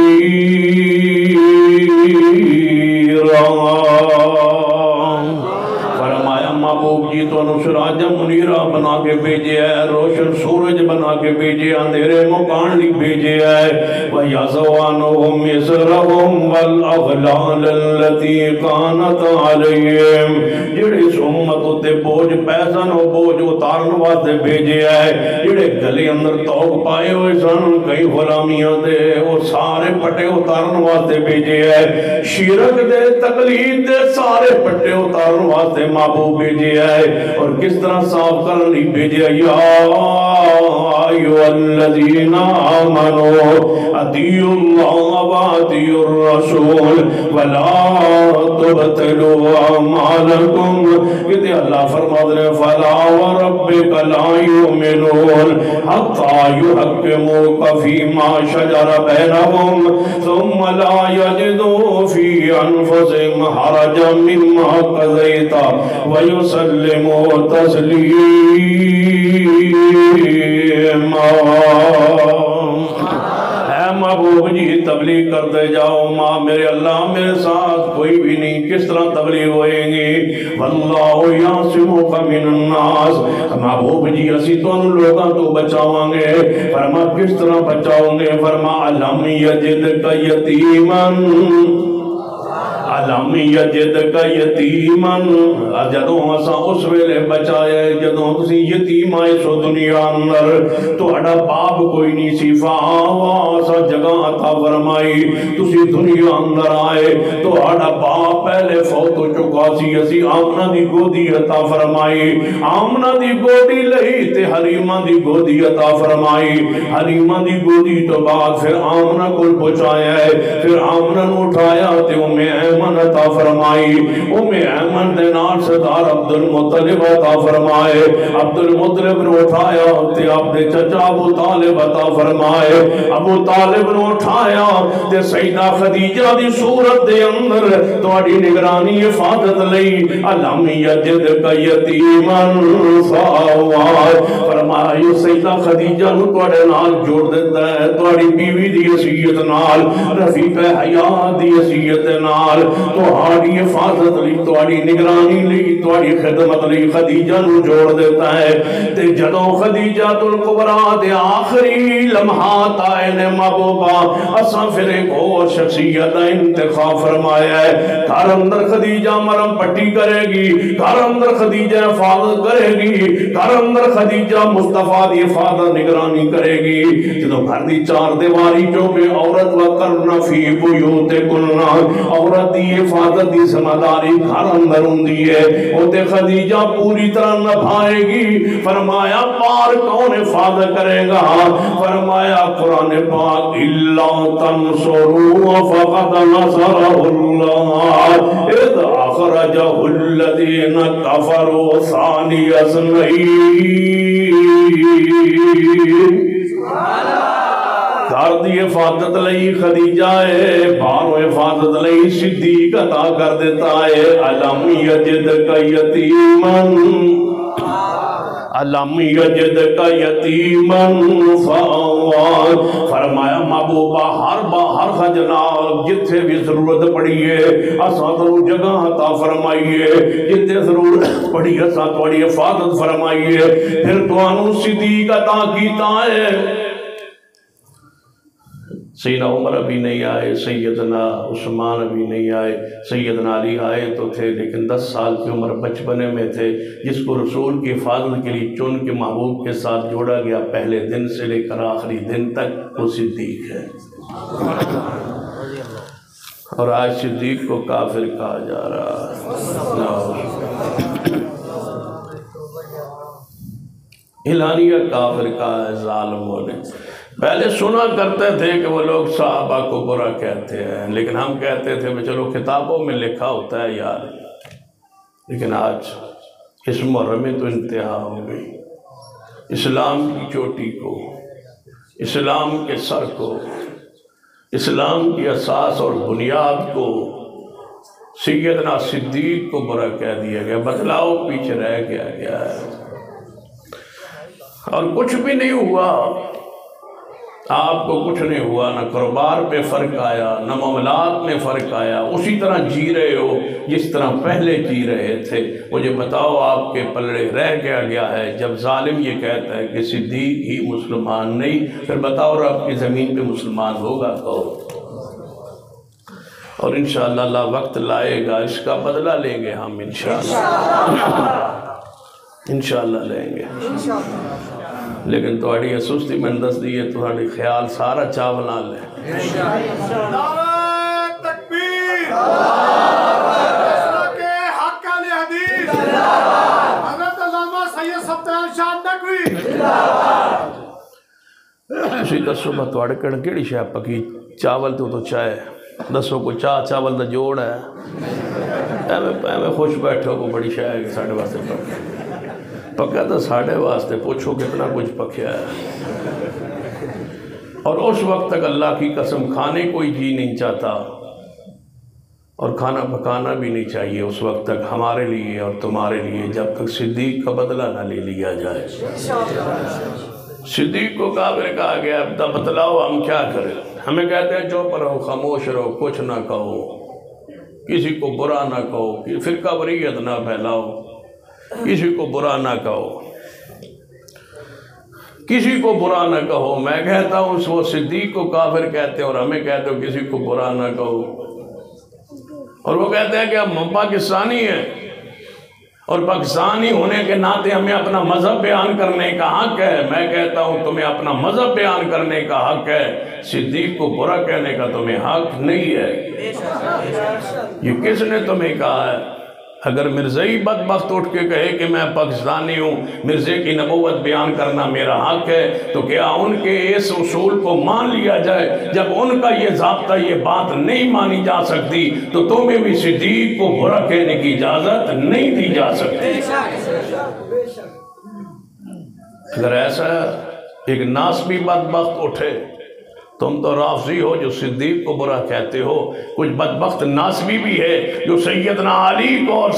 محبوب جی تو سراج منیرہ بنا کے بھیجے ہے، روشن سورج بنا کے بھیجے، اندھیرے مکان لی بھیجے ہے۔ وَيَزْوَانُهُمْ مِسْرَهُمْ وَالْأَغْلَالَ الَّتِي كَانَتْ عَلَيْهِمْ، جڑے اس امت تے بوجھ پیسن و بوجھ اتارن واسطے بھیجے ہے، جڑے گلے اندر توق پائے ہوئے سن کئی غلامیاں دے وہ سارے پٹے اتارن واسطے بھیجے ہے، شرک دے تقلید دے سارے پٹے اتارن واسطے محبوب بھیجے ہے، اور کس طرح صاف کرنی بھیجے ہے۔ یا ایھا الذین آمنوا اطیعوا اللہ واطیعوا الرسول ولا تبطلوا اعمالکم، کہتے اللہ فرماتے ہیں فلا وربک لا یؤمنون حتی یحکموک فیما شجر بینہم ثم لا یجدوا فی انفسہم حرجا مما قضیت وَيُسَلِّمُوا تَسْلِيمًا۔ اے محبوب جی تبلیغ کرتے جاؤ، ماں میرے اللہ میرے ساتھ کوئی بھی نہیں، کس طرح تبلیغ ہوئیں گی؟ وَاللَّهُ يَعْصِمُكَ مِنَ النَّاسِ، محبوب جی اسی تو ان لوگاں تو بچاؤں گے۔ فرما کس طرح بچاؤں گے؟ فرما أَلَمْ يَجِدْكَ يَتِيمًا علم یجدک یتیمن، جدوں اساں اس ویلے بچائے جدوں تسی یتیم آئے سو دنیا اندر، تہاڈا باپ کوئی نہیں سی، فآوا اساں جگہ عطا فرمائی، تسی دنیا اندر آئے تہاڈا باپ پہلے فوت ہو چکا سی، اسی آمنہ دی گودی عطا فرمائی، آمنہ دی گودی لئی تے حلیمہ دی گودی عطا فرمائی، حلیمہ دی گودی تو بعد پھر آمنہ کو پہنچایا ہے، پھر آمنہ نو اٹھایا تے ایمن عطا فرمائی، ایمن دے نال سردار عبد المطلب عطا فرمائے، عبد المطلب نے اٹھایا تے آپ دے چچا ابو طالب عطا فرمائے، ابو طالب نے اٹھایا تے سیدہ خدیجہ دی صورت دے اندر تواڈی نگرانی حفاظت لئی علم یجدک یتیمن فآوا، فرمایا سیدہ خدیجہ نو تواڈے نال جوڑ دیتا ہے، تواڈی بیوی دی وصیت نال، رفیق حیات دی وصیت نال، تہاڈی حفاظت لئی تہاڈی نگرانی لئی تہاڈی خدمت لئی خدیجہ نو جوڑ دیتا ہے۔ تے جدوں خدیجہ الکبریٰ دے آخری لمحات آئے نے محبوبہ، اساں پھر ایک اور شخصیت انتخاب فرمایا ہے، گھر اندر خدیجہ مرم پٹی کرے گی، گھر اندر خدیجہ حفاظت کرے گی، گھر اندر خدیجہ مصطفیٰ دی حفاظت نگرانی کرے گی جدو گھر دی چار دیواری جو میں عورت وقرن فی بیوتکن عورت دی حفاظت دی ذمہ داری گھر اندر ہوندی ہے وہ تے خدیجہ پوری طرح نبھائے گی فرمایا پار کون حفاظت کرے گا فرمایا قرآن پاک الا تنصروا فقد نصرہ اللہ اذ اخرجہ الذین کفروا ثانی اثنین گھر دی حفاظت لئی خدیجہ ہے باروں حفاظت لئی صدیق عطا کر دیتا ہے علم یجدک یتیمن علم یجدک یتیمن فآوان فرمایا محبوبہ ہر خجناب جتھے بھی ضرورت پڑی ہے اساں تو جگہ عطا فرمائیے جتھے ضرورت پڑی اساں تھوڑی حفاظت فرمائیے پھر تو انو صدیق عطا کیتا ہے سیدنا عمر ابھی نہیں آئے سیدنا عثمان ابھی نہیں آئے سیدنا علی آئے تو تھے لیکن 10 سال کی عمر بچپنے میں تھے جس کو رسول کی حفاظت کے لیے چن کے محبوب کے ساتھ جوڑا گیا پہلے دن سے لے کر آخری دن تک وہ صدیق ہے اور آج صدیق کو کافر کہا جا رہا ہے اعلانیہ کافر کہا ہے ظالموں نے پہلے سنا کرتے تھے کہ وہ لوگ صحابہ کو برا کہتے ہیں لیکن ہم کہتے تھے کہ چلو کتابوں میں لکھا ہوتا ہے یار لیکن آج اس محرم میں تو انتہا ہو گئی اسلام کی چوٹی کو اسلام کے سر کو اسلام کی اساس اور بنیاد کو سیدنا صدیق کو برا کہہ دیا گیا بدلاؤ پیچھے رہ گیا ہے اور کچھ بھی نہیں ہوا آپ کو کچھ نہیں ہوا نہ کاروبار پہ فرق آیا نہ معاملات میں فرق آیا اسی طرح جی رہے ہو جس طرح پہلے جی رہے تھے مجھے بتاؤ آپ کے پلڑے رہ گیا ہے جب ظالم یہ کہتا ہے کہ صدیق ہی مسلمان نہیں پھر بتاؤ رب کی زمین پہ مسلمان ہوگا کون اور انشاءاللہ اللہ وقت لائے گا اس کا بدلہ لیں گے ہم انشاءاللہ لیں گے لیکن توڑی سستی میں دس دیئے توڑی خیال سارا چاول نہ لے نعرہ تکبیر اسلام کے حق علی حدیث حضرت علامہ سید سبتان شاہ نقوی اسی دسو میں توڑے کڑی شاہ پکی چاول تو چائے دسو کو چاول دا جوڑ ہے ایمیں خوش بیٹھو کو بڑی شاہ ہے کہ ساڑھے واسطے پکا تو ساڑھے واسطے پوچھو کتنا کچھ پکیا ہے اور اس وقت تک اللہ کی قسم کھانے کوئی جی نہیں چاہتا اور کھانا پکانا بھی نہیں چاہیے اس وقت تک ہمارے لیے اور تمہارے لیے جب تک صدیق کا بدلہ نہ لے لیا جائے صدیق کو کافر کہا گیا اب بتلاؤ ہم کیا کریں ہمیں کہتے ہیں چوپ رہو خاموش رہو کچھ نہ کہو کسی کو برا نہ کہو فرقہ واریت نہ پھیلاؤ کسی کو برا نہ کہو کسی کو برا نہ کہو میں کہتا ہوں وہ صدیق کو کافر کہتے ہیں اور ہمیں کہتے ہو کسی کو برا نہ کہو اور وہ کہتے ہیں کہ ہم پاکستانی ہیں اور پاکستانی ہونے کے ناطے ہمیں اپنا مذہب بیان کرنے کا حق ہے میں کہتا ہوں تمہیں اپنا مذہب بیان کرنے کا حق ہے صدیق کو برا کہنے کا تمہیں حق نہیں ہے یہ کس نے تمہیں کہا ہے اگر مرزائی بدبخت اٹھ کے کہے کہ میں پاکستانی ہوں مرزے کی نبوت بیان کرنا میرا حق ہے تو کیا ان کے اس اصول کو مان لیا جائے جب ان کا یہ ضابطہ یہ بات نہیں مانی جا سکتی تو تمہیں بھی صدیق کو برا کہنے کی اجازت نہیں دی جا سکتی اگر ایسا ایک ناسبی بدبخت اٹھے تم تو رافضی ہو جو صدیق کو برا کہتے ہو کچھ بدبخت ناسبی بھی ہے جو سیدنا علی کو اور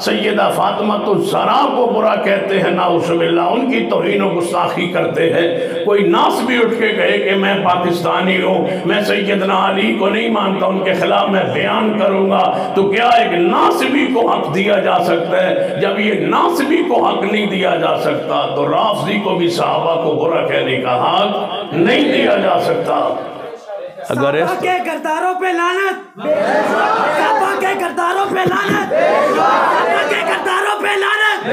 سیدہ فاطمہ الزہرا کو برا کہتے ہیں نعوذ باللہ ان کی توہین و گستاخی کرتے ہیں کوئی ناسبی اٹھ کے کہے کہ میں پاکستانی ہوں میں سیدنا علی کو نہیں مانتا ان کے خلاف میں بیان کروں گا تو کیا ایک ناسبی کو حق دیا جا سکتا ہے جب یہ ناسبی کو حق نہیں دیا جا سکتا تو رافضی کو بھی صحابہ کو برا کہنے کا حق نہیں دیا جا سکتا اگر صحابہ کے کرداروں پہ لعنت صحابہ کے کرداروں پہ لعنت صحابہ کے کرداروں پہ لعنت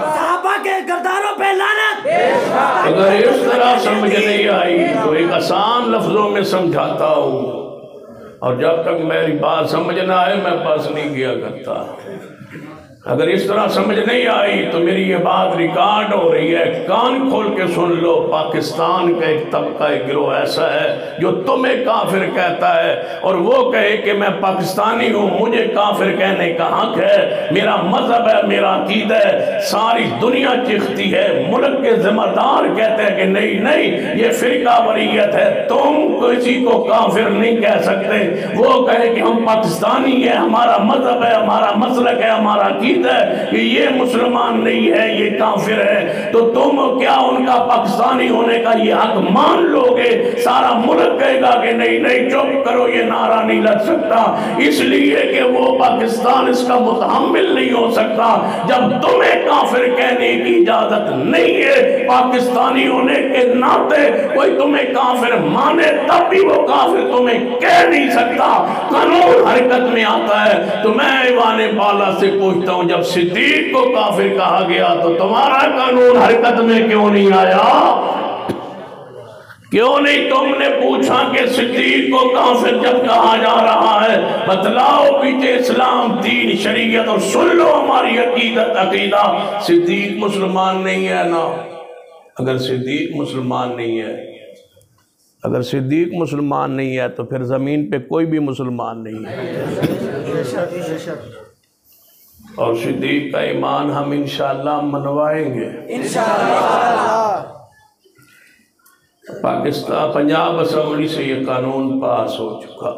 صحابہ کے کرداروں اگر اس طرح سمجھ نہیں آئی تو ایک آسان لفظوں میں سمجھاتا ہوں، اور جب تک میری بات سمجھ نہ آئے میں بس نہیں کیا کرتا۔ اگر اس طرح سمجھ نہیں آئی تو میری یہ بات ریکارڈ ہو رہی ہے، کان کھول کے سن لو۔ پاکستان کا ایک طبقہ ایک گروہ ایسا ہے جو تمہیں کافر کہتا ہے، اور وہ کہے کہ میں پاکستانی ہوں، مجھے کافر کہنے کا حق ہے، میرا مذہب ہے، میرا عقیدہ ہے۔ ساری دنیا چیختی ہے، ملک کے ذمہ دار کہتے ہیں کہ نہیں نہیں یہ فرقہ واریت ہے، تم کسی کو کافر نہیں کہہ سکتے۔ وہ کہے کہ ہم پاکستانی ہیں، ہمارا مذہب ہے، ہمارا مسلک ہے، ہمارا عقیدہ ہے کہ یہ مسلمان نہیں ہے، یہ کافر ہے، تو تم کیا ان کا پاکستانی ہونے کا یہ حق مان لو گے؟ سارا ملک کہے گا کہ نہیں نہیں چپ کرو، یہ نعرہ نہیں لگ سکتا، اس لیے کہ وہ پاکستان اس کا متحمل نہیں ہو سکتا۔ جب تمہیں کافر کہنے کی اجازت نہیں ہے، پاکستانی ہونے کے ناطے کوئی تمہیں کافر مانے تب بھی وہ کافر تمہیں کہہ نہیں سکتا۔ قانون حرکت میں آتا ہے۔ تو میں ایوان بالا سے پوچھتا ہوں، جب صدیق کو کافر کہا گیا تو تمہارا قانون حرکت میں کیوں نہیں آیا؟ کیوں نہیں تم نے پوچھا کہ صدیق کو کافر جب کہا جا رہا ہے بتلاؤ پیچھے اسلام، دین، شریعت، اور سن لو ہماری عقیدہ۔ صدیق مسلمان نہیں ہے نا؟ اگر صدیق مسلمان نہیں ہے، اگر صدیق مسلمان نہیں ہے تو پھر زمین پہ کوئی بھی مسلمان نہیں ہے۔ اور صدیق کا ایمان ہم انشاءاللہ منوائیں گے پاکستان پنجاب اسمبلی سے یہ قانون پاس ہو چکا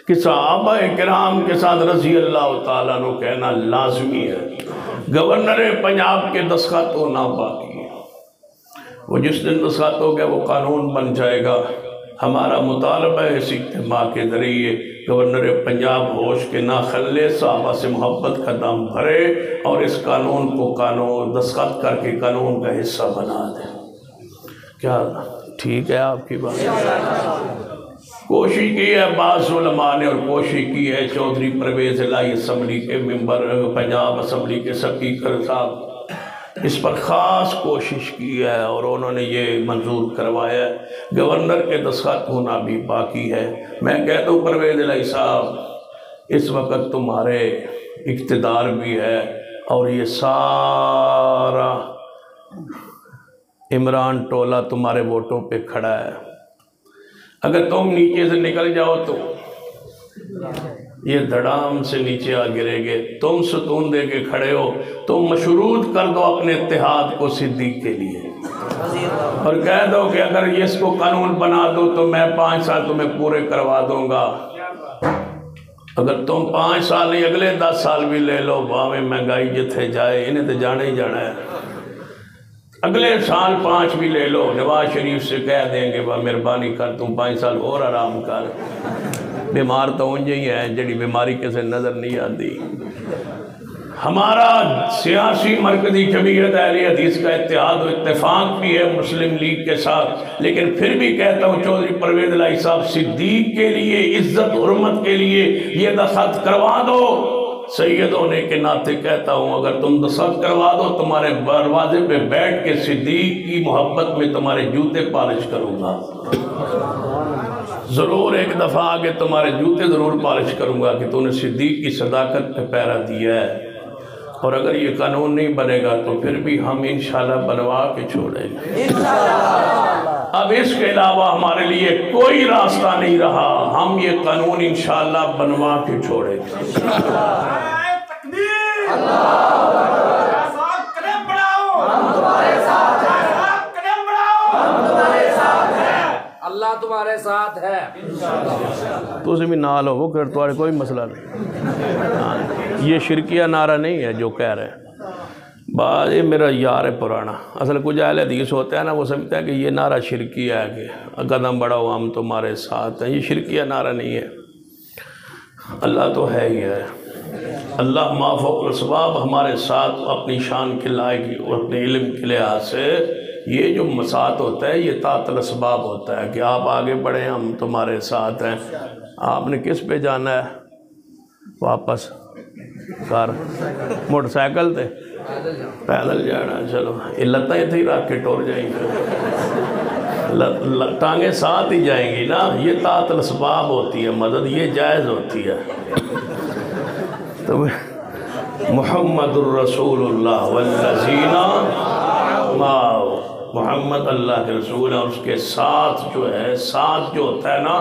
کہ صحابہ کرام کے ساتھ رضی اللہ تعالیٰ عنہ کہنا لازمی ہے۔ گورنر پنجاب کے دستخط ہونا باقی ہے، وہ جس دن دستخط ہو گیا وہ قانون بن جائے گا۔ ہمارا مطالبہ ہے اس اجتماع کے ذریعے گورنر پنجاب ہوش کے نہ خلے، صحابہ سے محبت کا دم بھرے اور اس قانون کو دستخط کر کے قانون کا حصہ بنا دے۔ کیا ٹھیک ہے آپ کی بات؟ کوشش کی ہے بعض علماء نے، اور کوشش کی ہے چودھری پرویز الہی اسمبلی کے ممبر، پنجاب اسمبلی کے سپیکر صاحب، اس پر خاص کوشش کی ہے اور انہوں نے یہ منظور کروایا ہے۔ گورنر کے دستخط ہونا بھی باقی ہے۔ میں کہتا ہوں پرویز الہی صاحب، اس وقت تمہارے اقتدار بھی ہے اور یہ سارا عمران ٹولہ تمہارے ووٹوں پہ کھڑا ہے، اگر تم نیچے سے نکل جاؤ تو یہ دھڑام سے نیچے آ گرے گے۔ تم ستون دے کے کھڑے ہو، تم مشروط کر دو اپنے اتحاد کو صدیق کے لیے، اور کہہ دو کہ اگر یہ اس کو قانون بنا دو تو میں 5 سال تمہیں پورے کروا دوں گا۔ اگر تم 5 سال نہیں اگلے 10 سال بھی لے لو، باویں مہنگائی جتھے جائے انہیں تو جانا ہی جانا ہے، اگلے سال 5 بھی لے لو، نواز شریف سے کہہ دیں گے با مہربانی کر تم 5 سال اور آرام کر۔ بیمار تو انجے ہی ہیں جڑی بیماری کسے نظر نہیں آتی۔ ہمارا سیاسی مرکزی جمعیت اہل حدیث کا اتحاد و اتفاق بھی ہے مسلم لیگ کے ساتھ، لیکن پھر بھی کہتا ہوں چودھری پرویز الہی صاحب، صدیق کے لیے، عزت حرمت کے لیے یہ دستخط کروا دو۔ سید ہونے کے ناطے کہتا ہوں اگر تم دستخط کروا دو، تمہارے دروازے پہ بیٹھ کے صدیق کی محبت میں تمہارے جوتے پالش کروں گا، ضرور ایک دفعہ آگے تمہارے جوتے ضرور پالش کروں گا کہ تو نے صدیق کی صداقت پہ پیرا دیا ہے۔ اور اگر یہ قانون نہیں بنے گا تو پھر بھی ہم انشاءاللہ بنوا کے چھوڑیں گے۔ اب اس کے علاوہ ہمارے لیے کوئی راستہ نہیں رہا، ہم یہ قانون انشاءاللہ بنوا کے چھوڑیں گے۔ اللہ تمہارے ساتھ ہے، تو اسے بھی نال ہو، وہ کر تمہارے کوئی مسئلہ نہیں۔ یہ شرکیہ نعرہ نہیں ہے جو کہہ رہے ہیں، بعض یہ میرا یار ہے پرانا، اصل کچھ اہل حدیث ہوتا ہے نا، وہ سمجھتا ہے کہ یہ نعرہ شرکیہ ہے کہ قدم بڑھاؤ ہم تمہارے ساتھ ہیں۔ یہ شرکیہ نعرہ نہیں ہے، اللہ تو ہے ہی ہے، اللہ ما فوق الاسباب ہمارے ساتھ اپنی شان کے لائق اور اپنے علم کے لحاظ سے یہ جو مساعد ہوتا ہے یہ تحت الاسباب ہوتا ہے کہ آپ آگے بڑھیں ہم تمہارے ساتھ ہیں۔ آپ نے کس پہ جانا ہے واپس؟ کار موٹر سائیکل تے پیدل جانا چلو یہ لتاں اتنے ہی رکھ کے ٹور جائیں ٹانگیں ساتھ ہی جائیں گی نا یہ طاعت الاسباب ہوتی ہے مدد یہ جائز ہوتی ہے تو محمد الرسول اللہ والذین معہ محمد اللہ کے رسول ہے اور اس کے ساتھ جو ہے ساتھ جو ہوتا ہے نا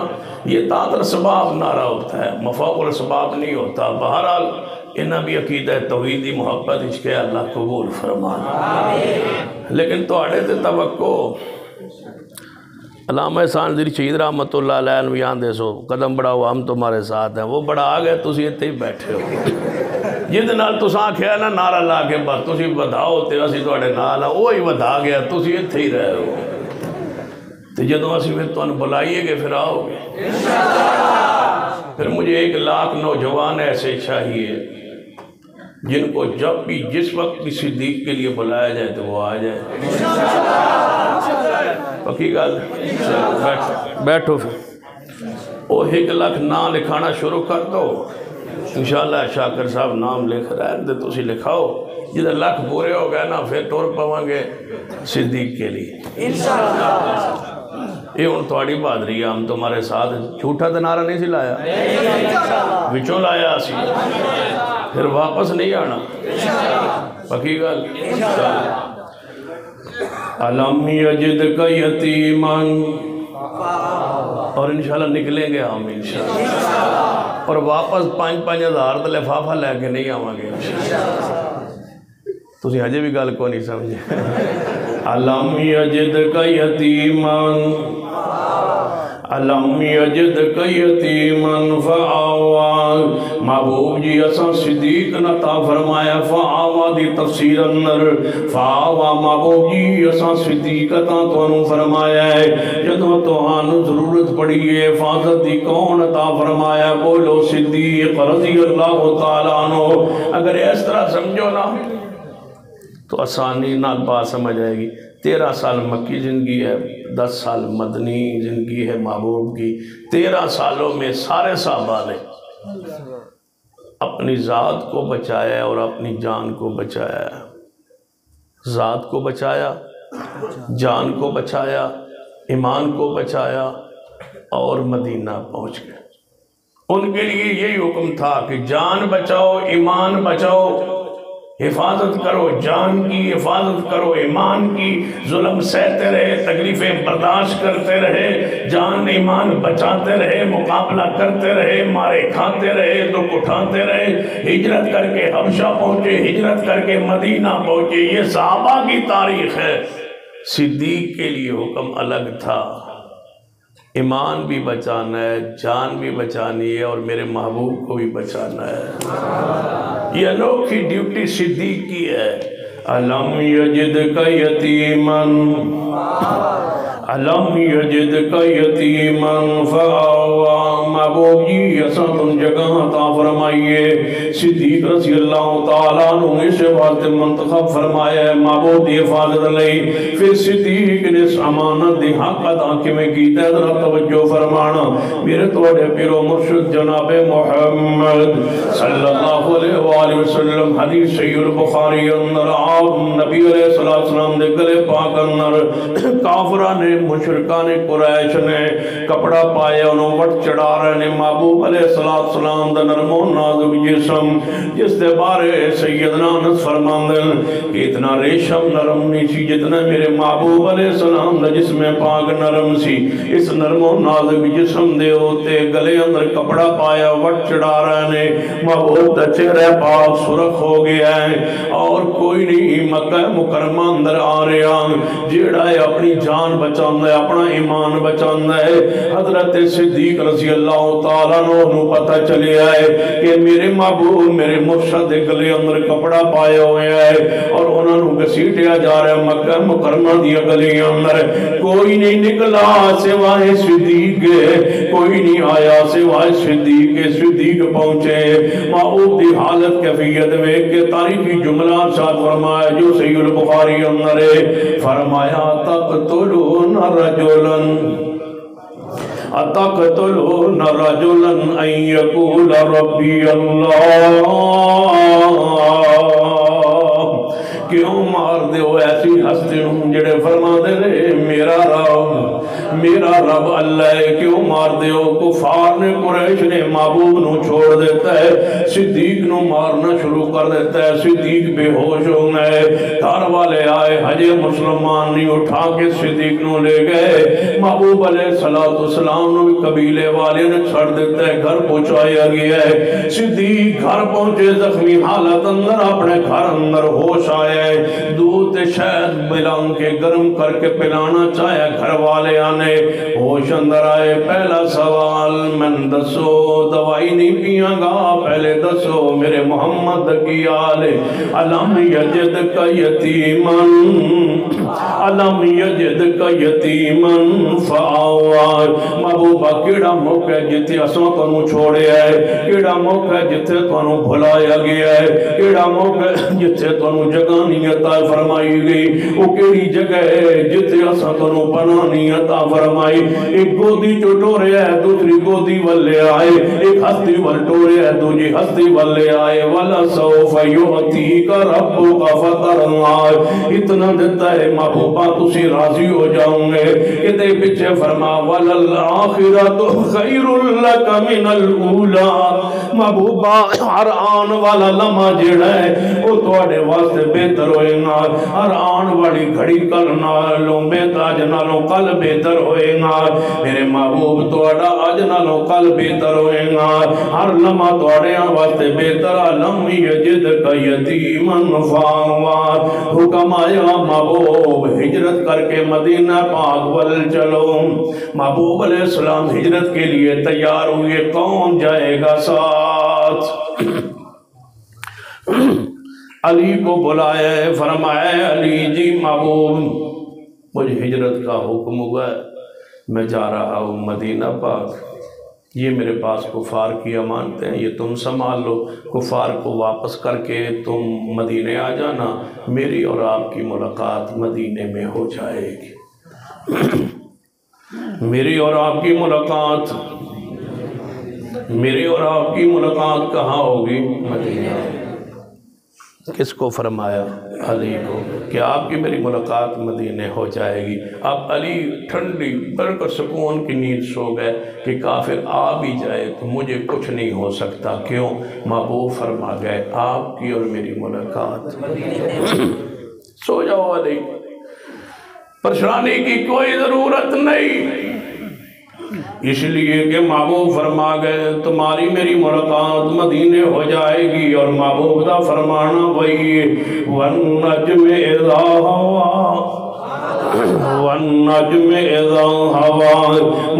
یہ طاعت الاسباب نعرہ ہوتا ہے مفوق الاسباب نہیں ہوتا بہرحال انہاں بھی عقیدہ توحیدی محبت اس کے اللہ قبول فرمانا لیکن تو اڑے تے توقع علامہ احسان ذری شہید رحمت اللہ علیہ نویان دے سو قدم بڑھاؤ ہم تمہارے ساتھ ہیں وہ بڑا آگئے تسی اتنے ہی بیٹھے ہو جد نال تساں آکھیا نا نعرہ لا کے بس تسی ودھاؤ تے اسی تواڈے نال ہاں وہی ودھا گیا تسی اتنے ہی رہے ہو تو جدوں اسی پھر تانوں بلائیے گے پھر آؤ گے پھر مجھے 1 لاکھ نوجوان ایسے چاہیے جن کو جب بھی جس وقت بھی صدیق کے لیے بلایا جائے تو وہ آ جائے پکی گل بیٹھو پھر وہ 1 لاکھ نام لکھانا شروع کر دو انشاءاللہ شاکر صاحب نام لکھ رہے ہیں تو اسی لکھاؤ جدھر لاکھ پورے ہو گئے نا پھر ٹور پاؤں گے صدیق کے لیے یہ ان تھوڑی بہادری ہے ہم تمہارے ساتھ جھوٹا تو نعرہ نہیں سی لایا وچوں لایا اسی پھر واپس نہیں آنا پکی گل علم یجد کا یتیمن اور انشاءاللہ نکلیں گے ہم انشاءاللہ اور واپس 5-5 ہزار تو لفافہ لے کے نہیں آویں گے تسی ہجے بھی گل کو نہیں سمجھے علم یجد کا یتیمن علم یجد کا یتیمن فآوان محبوب جی اساں صدیق نتا فرمایا فآوا دی تفسیر اندر فآوا محبوب جی اساں صدیق تا تو فرمایا ہے جدو تو آنو ضرورت پڑی ہے حفاظت دی کون عطا فرمایا بولو صدیق رضی اللہ تعالیٰ عنہ اگر اس طرح سمجھو نا تو آسانی نال بات سمجھ آئے گی 13 سال مکی زندگی ہے 10 سال مدنی زندگی ہے محبوب کی 13 سالوں میں سارے صحابہ نے اپنی ذات کو بچایا اور اپنی جان کو بچایا ذات کو بچایا جان کو بچایا ایمان کو بچایا اور مدینہ پہنچ گئے ان کے لیے یہی حکم تھا کہ جان بچاؤ ایمان بچاؤ حفاظت کرو جان کی حفاظت کرو ایمان کی ظلم سہتے رہے تکلیفیں برداشت کرتے رہے جان ایمان بچاتے رہے مقابلہ کرتے رہے مارے کھاتے رہے دکھ اٹھاتے رہے ہجرت کر کے حبشہ پہنچے ہجرت کر کے مدینہ پہنچے یہ صحابہ کی تاریخ ہے صدیق کے لیے حکم الگ تھا ایمان بھی بچانا ہے جان بھی بچانی ہے اور میرے محبوب کو بھی بچانا ہے یہ انوکھی ڈیوٹی صدیق کی ہے علم یجد کا یتیمن علم یجد کا یتیمن فآوا محبوب جی ایسا تم جگہ عطا فرمائیے صدیق رضی اللہ تعالیٰ عنہ اس واسطے منتخب فرمایا ہے محبوب دی حفاظت لئی پھر صدیق نے اس امانت دی حق ادا میں کیتا ہے ذرا توجہ فرمانا میرے توڑے پیرو مرشد جناب محمد صلی اللہ علیہ وآلہ وسلم حدیث صحیح البخاری اندر آپ نبی علیہ السلام دے گلے پاک اندر کافران نے مشرکان قریش نے کپڑا پائے انہوں وٹ چڑھا رہے نے محبوب علیہ السلام دا نرم و نازک جسم جس دے بارے سیدنا انس فرماندن کہ اتنا ریشم نرم نہیں سی جتنا میرے محبوب علیہ السلام دا جسم پاک نرم سی اس نرم و نازک جسم دے ہوتے گلے اندر کپڑا پایا وٹ چڑھا رہے نے محبوب دا چہرہ پاک سرخ ہو گیا ہے اور کوئی نہیں مکہ مکرمہ اندر آ رہا جیڑا ہے اپنی جان بچاندہ ہے اپنا ایمان بچاندہ ہے حضرت صدیق رضی اللہ تعالیٰ عنہ پتہ چلے آئے کہ میرے محبوب میرے مرشد گلے اندر کپڑا پایا ہوئے آئے اور انہوں نے گسیٹیا جا رہے مکہ مکرمہ دیا گلے اندر کوئی نہیں نکلا سوائے صدیق کوئی نہیں آیا سوائے صدیق پہنچے محبوب دی حالت کیفیت میں کہ تاریخی جملہ شاد فرمایا جو صحیح البخاری اندر فرمایا تقتلون رجلا اتقتلون رجلا ان یقول ربی اللہ، کیوں مار دیو ایسی ہستی ہوں جڑے فرما دے میرا رب اللہ ہے، کیوں مار دیو؟ کفار نے قریش نے محبوب نو چھوڑ دیتا ہے، صدیق نو مارنا شروع کر دیتا ہے، صدیق بے ہوش ہو گئے، گھر والے آئے، حجے مسلمان نہیں اٹھا کے صدیق نو لے گئے، محبوب علیہ السلام نو بھی قبیلے والے نے چھڑ دیتا ہے، گھر پہنچایا گیا ہے، صدیق گھر پہنچے زخمی حالت اندر، اپنے گھر اندر ہوش آیا ہے، دودھ شہد ملان کے گرم کر کے پلانا چاہیا، گھر والے آنے ہوش اندر آئے، پہلا سوال من دسو دوائی نہیں پیاں گا، پہلے دسو میرے محمد کی آلے علم یجد کا یتیمن، علم یجد کا یتیمن فآوار، محبوبہ کیڑا موقع جتے اسوں تنوں چھوڑے آئے، کیڑا موقع جتے تنوں بھلایا گیا ہے، کیڑا موقع جتے تنوں جگانی عطا فرمائی گئی، وہ کیڑی جگہ ہے جتے اسوں تنوں پنانی عطا فرمائی، ایک گودی چٹورے ہے دوسری گودی والے آئے، ایک ہستی والٹورے ہے دوسری ہستی والے آئے، وَلَسَوْفَ يُعْتِيكَ رَبُّكَ فَتَرْضَىٰ، اتنا دیتا ہے محبوبہ تسی راضی ہو جاؤں گے، کتے پیچھے فرما وَلَلْآخِرَةُ خَيْرٌ لَكَ مِنَ الْأُولَىٰ، محبوبہ ہر آن والا لمحہ جڑا ہے وہ تواڈے واسطے بہتر ہوئے گا، ہر آن والی گھڑی کل نالوں بہتاج نالوں کل بہتر ہوئے گا، میرے محبوب تواڈا اج نالوں کل بہتر ہوئے گا، ہر لمحہ تواڈے واسطے بہتر، علم یجد کا یتیمن فآوار، حکم آیا محبوب ہجرت کر کے مدینہ پاک ول چلو، محبوب علیہ السلام ہجرت کے لیے تیار ہوئے، کون جائے گا ساتھ؟ علی کو بلایا ہے، فرمایا علی جی محبوب مجھے ہجرت کا حکم ہوا ہے، میں جا رہا ہوں مدینہ پاک، یہ میرے پاس کفار کی امانتیں ہیں، یہ تم سنبھال لو، کفار کو واپس کر کے تم مدینے آ جانا، میری اور آپ کی ملاقات مدینے میں ہو جائے گی، میری اور آپ کی ملاقات کہاں ہوگی؟ مدینہ۔ کس کو فرمایا؟ علی کو، کہ آپ کی میری ملاقات مدینے ہو جائے گی۔ اب علی ٹھنڈی بالکل سکون کی نیند سو گئے کہ کافر آ بھی جائے تو مجھے کچھ نہیں ہو سکتا، کیوں؟ محبوب فرما گئے آپ کی اور میری ملاقات سو جاؤ علی، پریشانی کی کوئی ضرورت نہیں، اس لیے کہ محبوب فرما گئے تمہاری میری ملاقات مدینے ہو جائے گی، اور محبوب دا فرمانا وہی وَالنَّجْمِ إِذَا هَوَىٰ وَالنَّجْمِ إِذَا هَوَىٰ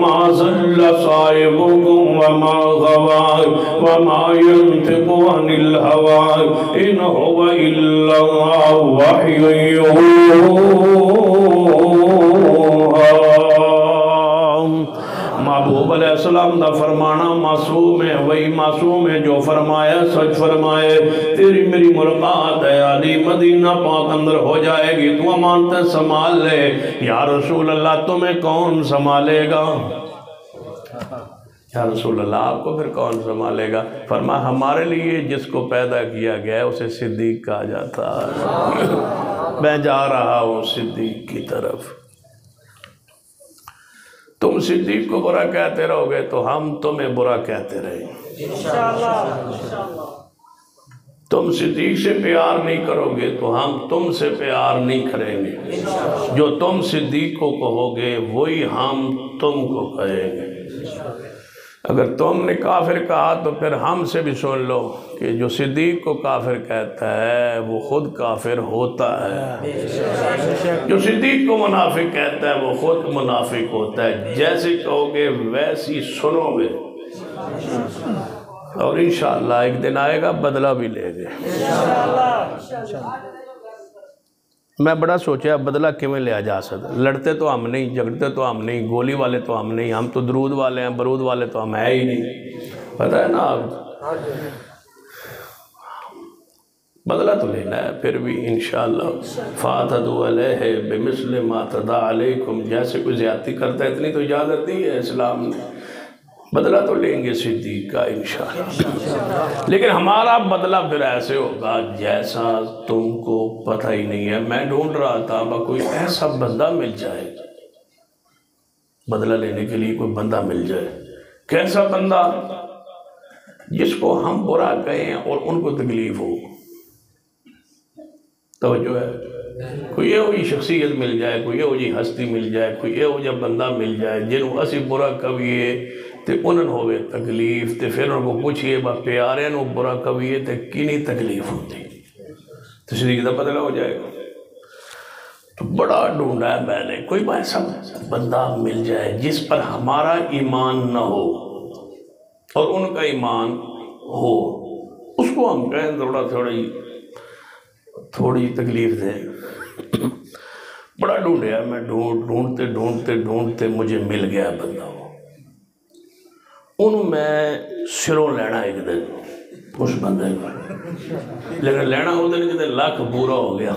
مَا ضَلَّ صَاحِبُكُمْ وَمَا غَوَىٰ وَمَا يَنطِقُ عَنِ الْهَوَىٰ إِنْ هُوَ إِلَّا وَحْيٌ يُوحَىٰ۔ محبوب علیہ السلام دا فرمانا معصوم ہے، وہی معصوم ہے جو فرمایا سچ فرمائے، تیری میری ملاقات ہے علی مدینہ پاک اندر ہو جائے گی، تو امانتیں سنبھال لے۔ یا رسول اللہ تمہیں کون سنبھالے گا؟ یا رسول اللہ آپ کو پھر کون سنبھالے گا؟ فرمایا ہمارے لیے جس کو پیدا کیا گیا ہے اسے صدیق کہا جاتا ہے، میں جا رہا ہوں صدیق کی طرف، تم صدیق کو برا کہتے رہو گے تو ہم تمہیں برا کہتے رہیں گے، تم صدیق سے پیار نہیں کرو گے تو ہم تم سے پیار نہیں کریں گے، جو تم صدیق کو کہو گے وہی ہم تم کو کہیں گے، اگر تم نے کافر کہا تو پھر ہم سے بھی سن لو کہ جو صدیق کو کافر کہتا ہے وہ خود کافر ہوتا ہے، جو صدیق کو منافق کہتا ہے وہ خود منافق ہوتا ہے، جیسے کہو گے ویسی سنو گے، اور انشاءاللہ ایک دن آئے گا بدلہ بھی لے گے۔ میں بڑا سوچا بدلہ کیوں لیا جا سکتا، لڑتے تو ہم نہیں، جھگڑتے تو ہم نہیں، گولی والے تو ہم نہیں، ہم تو درود والے ہیں، برود والے تو ہم ہے ہی نہیں، پتہ ہے نا آپ، بدلہ تو لینا ہے پھر بھی انشاءاللہ فَاتَدُوا عَلَيْهِ بِمِثْلِ مَا تَدَا عَلَيْكُمْ جیسے کوئی زیادتی کرتا ہے اتنی تو اجازت دی ہے اسلام نے بدلہ تو لیں گے صدیق کا انشاءاللہ لیکن ہمارا بدلہ پھر ایسے ہوگا جیسا تم کو پتہ ہی نہیں ہے میں ڈھونڈ رہا تھا کوئی ایسا بندہ مل جائے بدلہ لینے کے لیے کوئی بندہ مل جائے کیسا بندہ جس کو ہم برا کہیں اور ان کو تکلیف ہو توجہ ہے کوئی یہ ہوئی شخصیت مل جائے کوئی یہ ہوئی ہستی مل جائے کوئی یہ ہو جب بندہ مل جائے جنہوں اسی برا کبھیے تے انہوں ہوئے تکلیف تے پھر ان کو پوچھئے با پیارے انہوں برا کبھیے تے کینی تکلیف ہوتی تشریح دا بدلہ ہو جائے گا تو بڑا ڈھونڈا ہے میں نے کوئی ایسا بندہ مل جائے جس پر ہمارا ایمان نہ ہو اور ان کا ایمان ہو اس کو ہم کہیں تھوڑی تکلیف دیں بڑا ڈھونڈیا میں ڈھونڈتے مجھے مل گیا بندہ انہوں میں سروں لینا ایک دن اس بندے کو لیکن لینا ہو دن جدے لاکھ پورا ہو گیا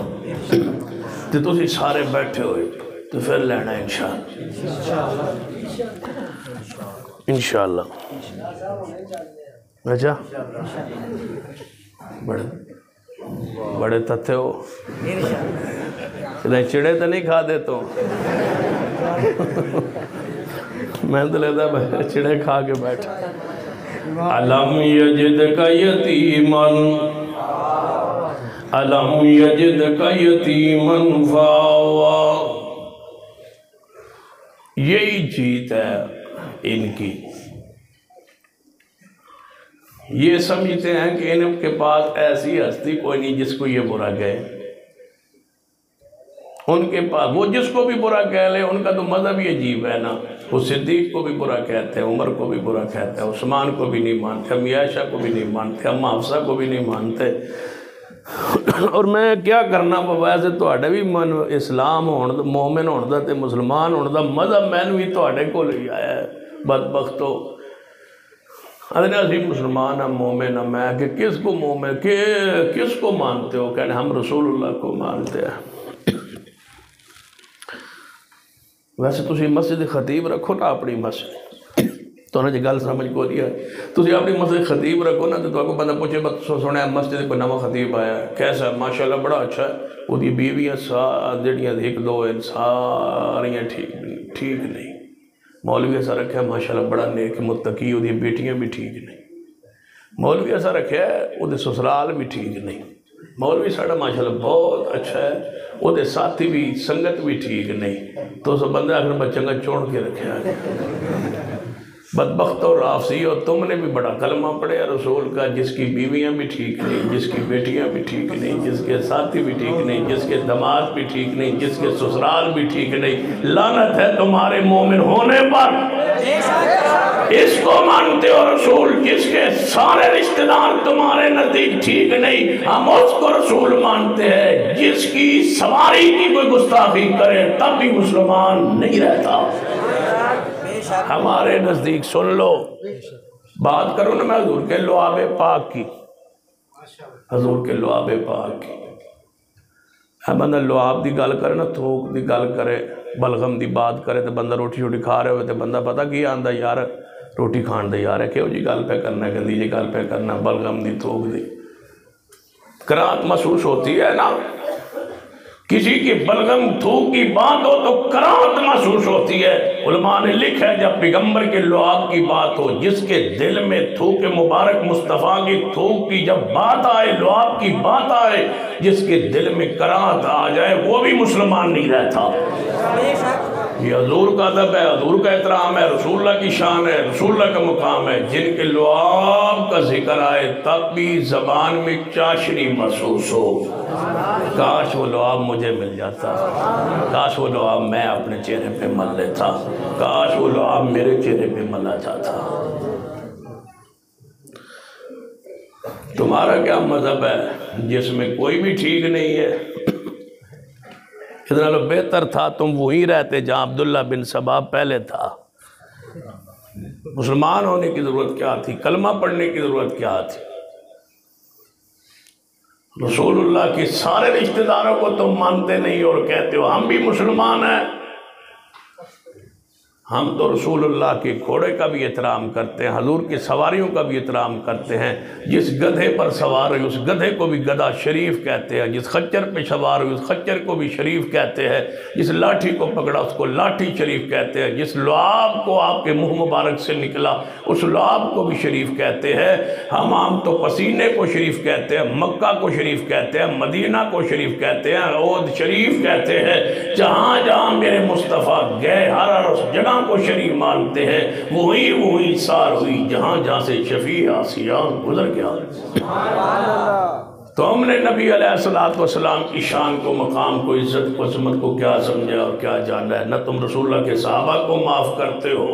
تو تسی سارے بیٹھے ہوئے تو پھر لینا انشاءاللہ اچھا بڑے تتھے ہو چڑے تو نہیں کھا دے تو میں تو لیتا ہے چڑے کھا کے بیٹھا علم یجد کا یتیمن علم یجد کا یتیمن فاوا یہی جیت ہے ان کی یہ سمجھتے ہیں کہ ان کے پاس ایسی ہستی کوئی نہیں جس کو یہ برا کہے ان کے پاس وہ جس کو بھی برا کہہ لے ان کا تو مذہب ہی عجیب ہے نا وہ صدیق کو بھی برا کہتے ہیں عمر کو بھی برا کہتے ہیں عثمان کو بھی نہیں مانتے ہم عائشہ کو بھی نہیں مانتے ہم حفصہ کو بھی نہیں مانتے اور میں کیا کرنا ویسے تواڈے بھی من اسلام ہون دا مومن ہون دا تے مسلمان ہون دا مذہب میں بھی تواڈے کو لے آیا ہے بدبختو ادھنے اسی مسلمان ہم مومن ہم میں کہ کس کو مومن کس کو مانتے ہو کہنے ہم رسول اللہ کو مانتے ہیں ویسے تسی مسجد خطیب رکھو نا اپنی مسجد تو انہیں جی گل سمجھ کو دیا تسی اپنی مسجد خطیب رکھو نا تو آپ کو بندہ پوچھے بس سنے مسجد کوئی نوا خطیب آیا ہے کیسا ہے ماشاءاللہ بڑا اچھا ہے وہ دی بیویاں جڑیاں ایک دو ہیں ساریاں ٹھیک نہیں مولوی ایسا رکھا ہے ماشاءاللہ بڑا نیک متقی وہ دی بیٹیاں بھی ٹھیک نہیں مولوی ایسا رکھا ہے وہ دی سسرال بھی ٹھیک نہیں مولوی ساڑھا ماشاءاللہ بہت اچھا ہے وہ دے ساتھی بھی سنگت بھی ٹھیک نہیں تو اس بندے آخر بچنگا چوڑ کے رکھے آگے بدبخت اور رافضی اور تم نے بھی بڑا کلمہ پڑھے رسول کا جس کی بیویاں بھی ٹھیک نہیں جس کی بیٹیاں بھی ٹھیک نہیں جس کے ساتھی بھی ٹھیک نہیں جس کے دماد بھی ٹھیک نہیں جس کے سسرال بھی ٹھیک نہیں لعنت ہے تمہارے مومن ہونے پر اس کو مانتے ہو رسول جس کے سارے رشتہ دار تمہارے نزدیک ٹھیک نہیں ہم اس کو رسول مانتے ہیں جس کی سواری کی کوئی گستاخی کرے تب بھی مسلمان نہیں رہتا ہمارے نزدیک سن لو بات کرو نا میں حضور کے لعاب پاک کی حضور کے لعاب پاک کی بندہ لعاب دی گل کرے نا تھوک دی گل کرے بلغم دی بات کرے تو بندہ روٹی شوٹی کھا رہے ہوئے تو بندہ پتہ کی آندہ یار روٹی کھان دے یار ہے کہ جی گل پہ کرنا ہے گندی جی گل پہ کرنا بلغم دی تھوک دی کراہت محسوس ہوتی ہے نا کسی کی بلغم تھوک کی بات ہو تو کراہت محسوس ہوتی ہے علماء نے لکھا ہے جب پیغمبر کے لعاب کی بات ہو جس کے دل میں تھوک مبارک مصطفیٰ کی تھوک کی جب بات آئے لعاب کی بات آئے جس کے دل میں کراہت آ جائے وہ بھی مسلمان نہیں رہتا یہ حضور کا ادب ہے حضور کا احترام ہے رسول اللہ کی شان ہے رسول اللہ کا مقام ہے جن کے لعاب کا ذکر آئے تب بھی زبان میں چاشنی محسوس ہو کاش وہ لعاب مجھے مل جاتا کاش وہ لعاب میں اپنے چہرے پہ مل لیتا کاش وہ لعاب میرے چہرے پہ ملا جاتا تمہارا کیا مذہب ہے جس میں کوئی بھی ٹھیک نہیں ہے اتنا لو بہتر تھا تم وہی رہتے جہاں عبداللہ بن سبا پہلے تھا مسلمان ہونے کی ضرورت کیا تھی کلمہ پڑھنے کی ضرورت کیا تھی رسول اللہ کے سارے رشتہ داروں کو تم مانتے نہیں اور کہتے ہو ہم بھی مسلمان ہیں۔ ہم تو رسول اللہ کے گھوڑے کا بھی احترام کرتے ہیں، حضور کی سواریوں کا بھی احترام کرتے ہیں۔ جس گدھے پر سوار ہے اس گدھے کو بھی گدھا شریف کہتے ہیں، جس خچر پہ سوار ہے اس خچر کو بھی شریف کہتے ہیں، جس لاٹھی کو پکڑا اس کو لاٹھی شریف کہتے ہیں، جس لعاب کو آپ کے منہ مبارک سے نکلا اس لعاب کو بھی شریف کہتے ہیں۔ ہم تو پسینے کو شریف کہتے ہیں، مکہ کو شریف کہتے ہیں، مدینہ کو شریف کہتے ہیں، عود شریف کہتے ہیں۔ جہاں جہاں میرے مصطفیٰ گئے ہر اس جگہ کو شریف مانتے ہیں۔ وہی سار ہوئی جہاں جہاں سے شفیع آسیان گزر گیا۔ تو ہم نے نبی علیہ السلام کی شان کو، مقام کو، عزت کو، عظمت کو کیا سمجھا اور کیا جانا ہے؟ نہ تم رسول اللہ کے صحابہ کو معاف کرتے ہو،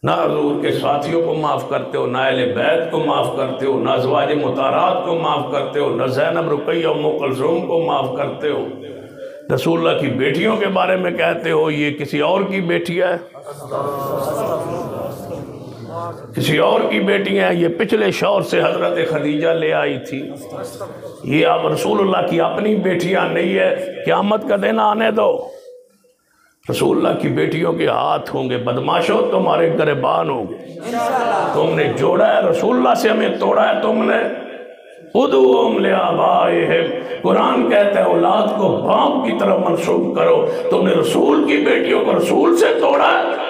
نہ حضور کے ساتھیوں کو معاف کرتے ہو، نہ اہل بیت کو معاف کرتے ہو، نہ ازواج مطہرات کو معاف کرتے ہو، نہ زینب، رقیہ، ام کلثوم کو معاف کرتے ہو۔ رسول اللہ کی بیٹیوں کے بارے میں کہتے ہو یہ کسی اور کی بیٹی ہے، کسی اور کی بیٹی ہیں، یہ پچھلے شوہر سے حضرت خدیجہ لے آئی تھی، یہ اب رسول اللہ کی اپنی بیٹیاں نہیں ہے۔ قیامت کا دن آنے دو، رسول اللہ کی بیٹیوں کے ہاتھ ہوں گے، بدماشوں تمہارے گریبان ہوں گے۔ تم نے جوڑا ہے رسول اللہ سے، ہمیں توڑا ہے تم نے۔ ادعوہم لآبائہم، قرآن کہتا ہے اولاد کو باپ کی طرف منسوب کرو۔ تم نے رسول کی بیٹیوں کو رسول سے توڑا ہے۔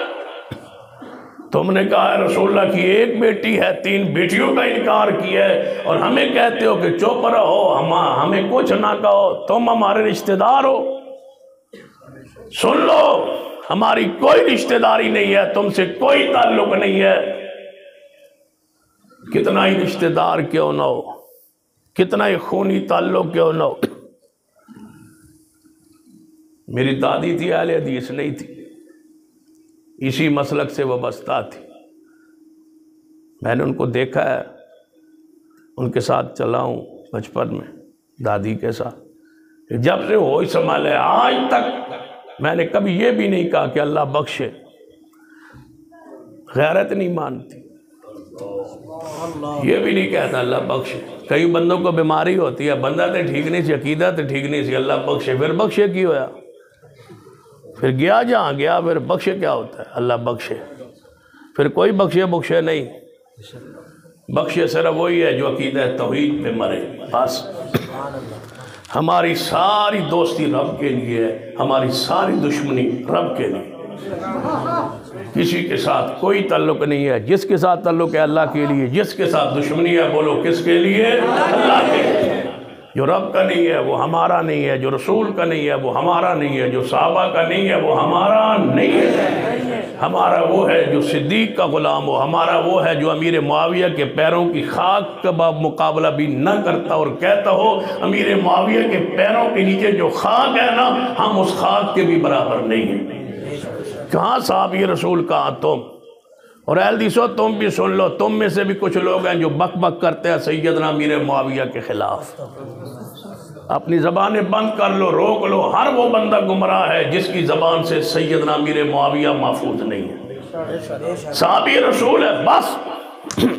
تم نے کہا ہے رسول اللہ کی ایک بیٹی ہے، 3 بیٹیوں کا انکار کیا ہے، اور ہمیں کہتے ہو کہ چپ رہو، ہمیں کچھ نہ کہو، تم ہمارے رشتہ دار ہو۔ سن لو، ہماری کوئی رشتہ داری نہیں ہے، تم سے کوئی تعلق نہیں ہے، کتنا ہی رشتہ دار کیوں نہ ہو، کتنا ہی خونی تعلق کیوں نہ ہو۔ میری دادی تھی اہل حدیث نہیں تھی، اسی مسلک سے وابستہ تھی، میں نے ان کو دیکھا ہے، ان کے ساتھ چلا ہوں بچپن میں دادی کے ساتھ، جب سے ہوش سنبھالے آج تک میں نے کبھی یہ بھی نہیں کہا کہ اللہ بخشے، غیرت نہیں مانتی، یہ بھی نہیں کہتا اللہ بخشے۔ کئی بندوں کو بیماری ہوتی ہے، بندہ تے ٹھیک نہیں سی، عقیدہ تے ٹھیک نہیں سی، اللہ بخشے، پھر بخشے کی ہویا؟ پھر گیا جہاں گیا، پھر بخشے کیا ہوتا ہے؟ اللہ بخشے، پھر کوئی بخشے نہیں، بخشے صرف وہی ہے جو عقیدہ توحید پہ مرے، بس۔ ہماری ساری دوستی رب کے لیے ہے، ہماری ساری دشمنی رب کے لیے، کسی کے ساتھ کوئی تعلق نہیں ہے۔ جس کے ساتھ تعلق ہے اللہ کے لیے، جس کے ساتھ دشمنی ہے بولو کس کے لیے؟ اللہ کے لیے۔ جو رب کا نہیں ہے وہ ہمارا نہیں ہے، جو رسول کا نہیں ہے وہ ہمارا نہیں ہے، جو صحابہ کا نہیں ہے وہ ہمارا نہیں ہے۔ ہمارا وہ ہے جو صدیق کا غلام ہو، ہمارا وہ ہے جو امیر معاویہ کے پیروں کی خاک کا مقابلہ بھی نہ کرتا اور کہتا ہو امیر معاویہ کے پیروں کے نیچے جو خاک ہے نا، ہم اس خاک کے بھی برابر نہیں ہیں۔ کہاں صحابی رسول کہاں تم؟ اور اہل حدیثو تم بھی سن لو، تم میں سے بھی کچھ لوگ ہیں جو بک بک کرتے ہیں سیدنا امیر معاویہ کے خلاف۔ اپنی زبانیں بند کر لو، روک لو، ہر وہ بندہ گمراہ ہے جس کی زبان سے سیدنا امیر معاویہ محفوظ نہیں ہے، صحابی رسول ہے بس۔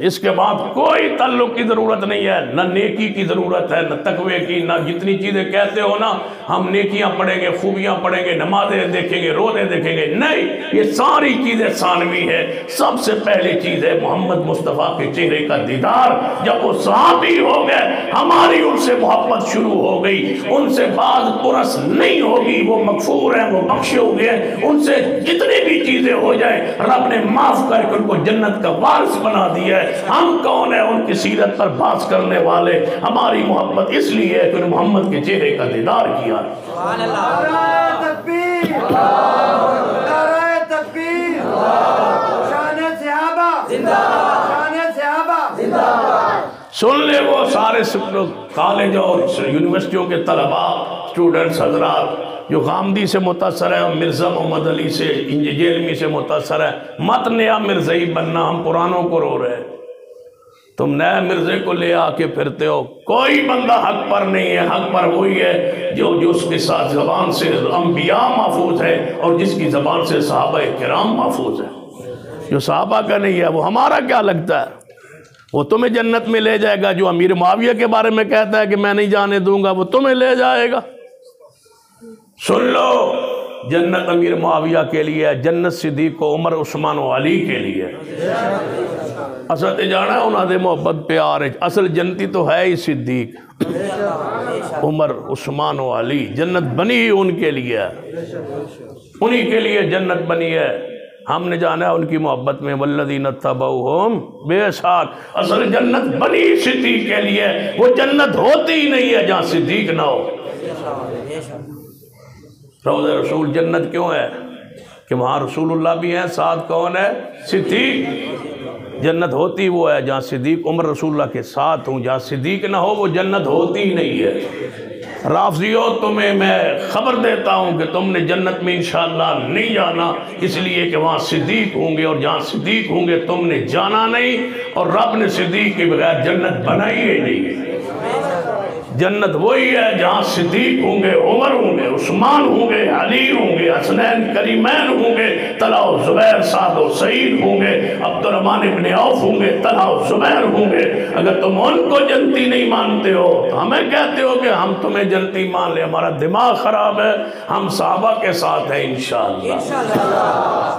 اس کے بعد کوئی تعلق کی ضرورت نہیں ہے، نہ نیکی کی ضرورت ہے، نہ تقوی کی، نہ جتنی چیزیں کہتے ہو نا ہم نیکیاں پڑھیں گے، خوبیاں پڑھیں گے، نمازیں دیکھیں گے، روزے دیکھیں گے، نہیں، یہ ساری چیزیں ثانوی ہے۔ سب سے پہلی چیز ہے محمد مصطفیٰ کے چہرے کا دیدار۔ جب وہ صحابی ہو گئے ہماری ان سے محبت شروع ہو گئی، ان سے بعد پرس نہیں ہوگی، وہ مغفور ہیں، وہ بخشے ہو گئے، ان سے جتنی بھی چیزیں ہو جائیں رب نے معاف کر کے ان کو جنت کا وارث بنا دیا ہے۔ ہم کون ہیں ان کی سیرت پر بحث کرنے والے؟ ہماری محبت اس لیے ہے کہ انہوں نے محمد کے چہرے کا دیدار کیا۔ نعرہ تکبیر، نعرہ تکبیر، شان صحابہ زندہ باد، شان صحابہ زندہ باد۔ سن لے وہ سارے کالج اور یونیورسٹیوں کے طلباء، اسٹوڈنٹس حضرات جو غامدی سے متاثر ہیں، مرزا محمد علی سے، جیلمی سے متاثر ہیں، مت نیا مرزائی بننا، ہم پرانوں کو رو رہے ہیں، تم نئے مرزے کو لے آ کے پھرتے ہو۔ کوئی بندہ حق پر نہیں ہے، حق پر وہی ہے جو اس کے ساتھ زبان سے انبیاء محفوظ ہے اور جس کی زبان سے صحابہ کرام محفوظ ہے۔ جو صحابہ کا نہیں ہے وہ ہمارا کیا لگتا ہے؟ وہ تمہیں جنت میں لے جائے گا. جو امیر معاویہ کے بارے میں کہتا ہے کہ میں نہیں جانے دوں گا، وہ تمہیں لے جائے گا. سن لو، جنت امیر معاویہ کے لیے ہے، جنت صدیق و عمر عثمان و علی کے لیے. اصل تے جانا ہے انہاں دے محبت پیار ہے. اصل جنتی تو ہے ہی صدیق، عمر عثمان و علی. جنت بنی ہی ان کے لیے ہے، انہی کے لیے جنت بنی ہے. ہم نے جانا ہے ان کی محبت میں. والذین اتبعوہم بِإِحْسَانٍ. اصل جنت بنی صدیق کے لیے. وہ جنت ہوتی ہی نہیں ہے جہاں صدیق نہ ہو. روضہ رسول جنت کیوں ہے؟ کہ وہاں رسول اللہ بھی ہیں، ساتھ کون ہے؟ صدیق. جنت ہوتی وہ ہے جہاں صدیق عمر رسول اللہ کے ساتھ ہوں. جہاں صدیق نہ ہو وہ جنت ہوتی ہی نہیں ہے. رافضیو، تمہیں میں خبر دیتا ہوں کہ تم نے جنت میں انشاءاللہ نہیں جانا، اس لیے کہ وہاں صدیق ہوں گے، اور جہاں صدیق ہوں گے تم نے جانا نہیں. اور رب نے صدیق کے بغیر جنت بنائی ہی نہیں ہے. جنت وہی ہے جہاں صدیق ہوں گے، عمر ہوں گے، عثمان ہوں گے، علی ہوں گے، حسنین کریمین ہوں گے، طلحہ و زبیر، سعد و سعید ہوں گے، عبد الرحمن ابن عوف ہوں گے، طلحہ و زبیر ہوں گے. اگر تم ان کو جنتی نہیں مانتے ہو تو ہمیں کہتے ہو کہ ہم تمہیں جنتی مان لیں. ہمارا دماغ خراب ہے. ہم صحابہ کے ساتھ ہیں انشاءاللہ،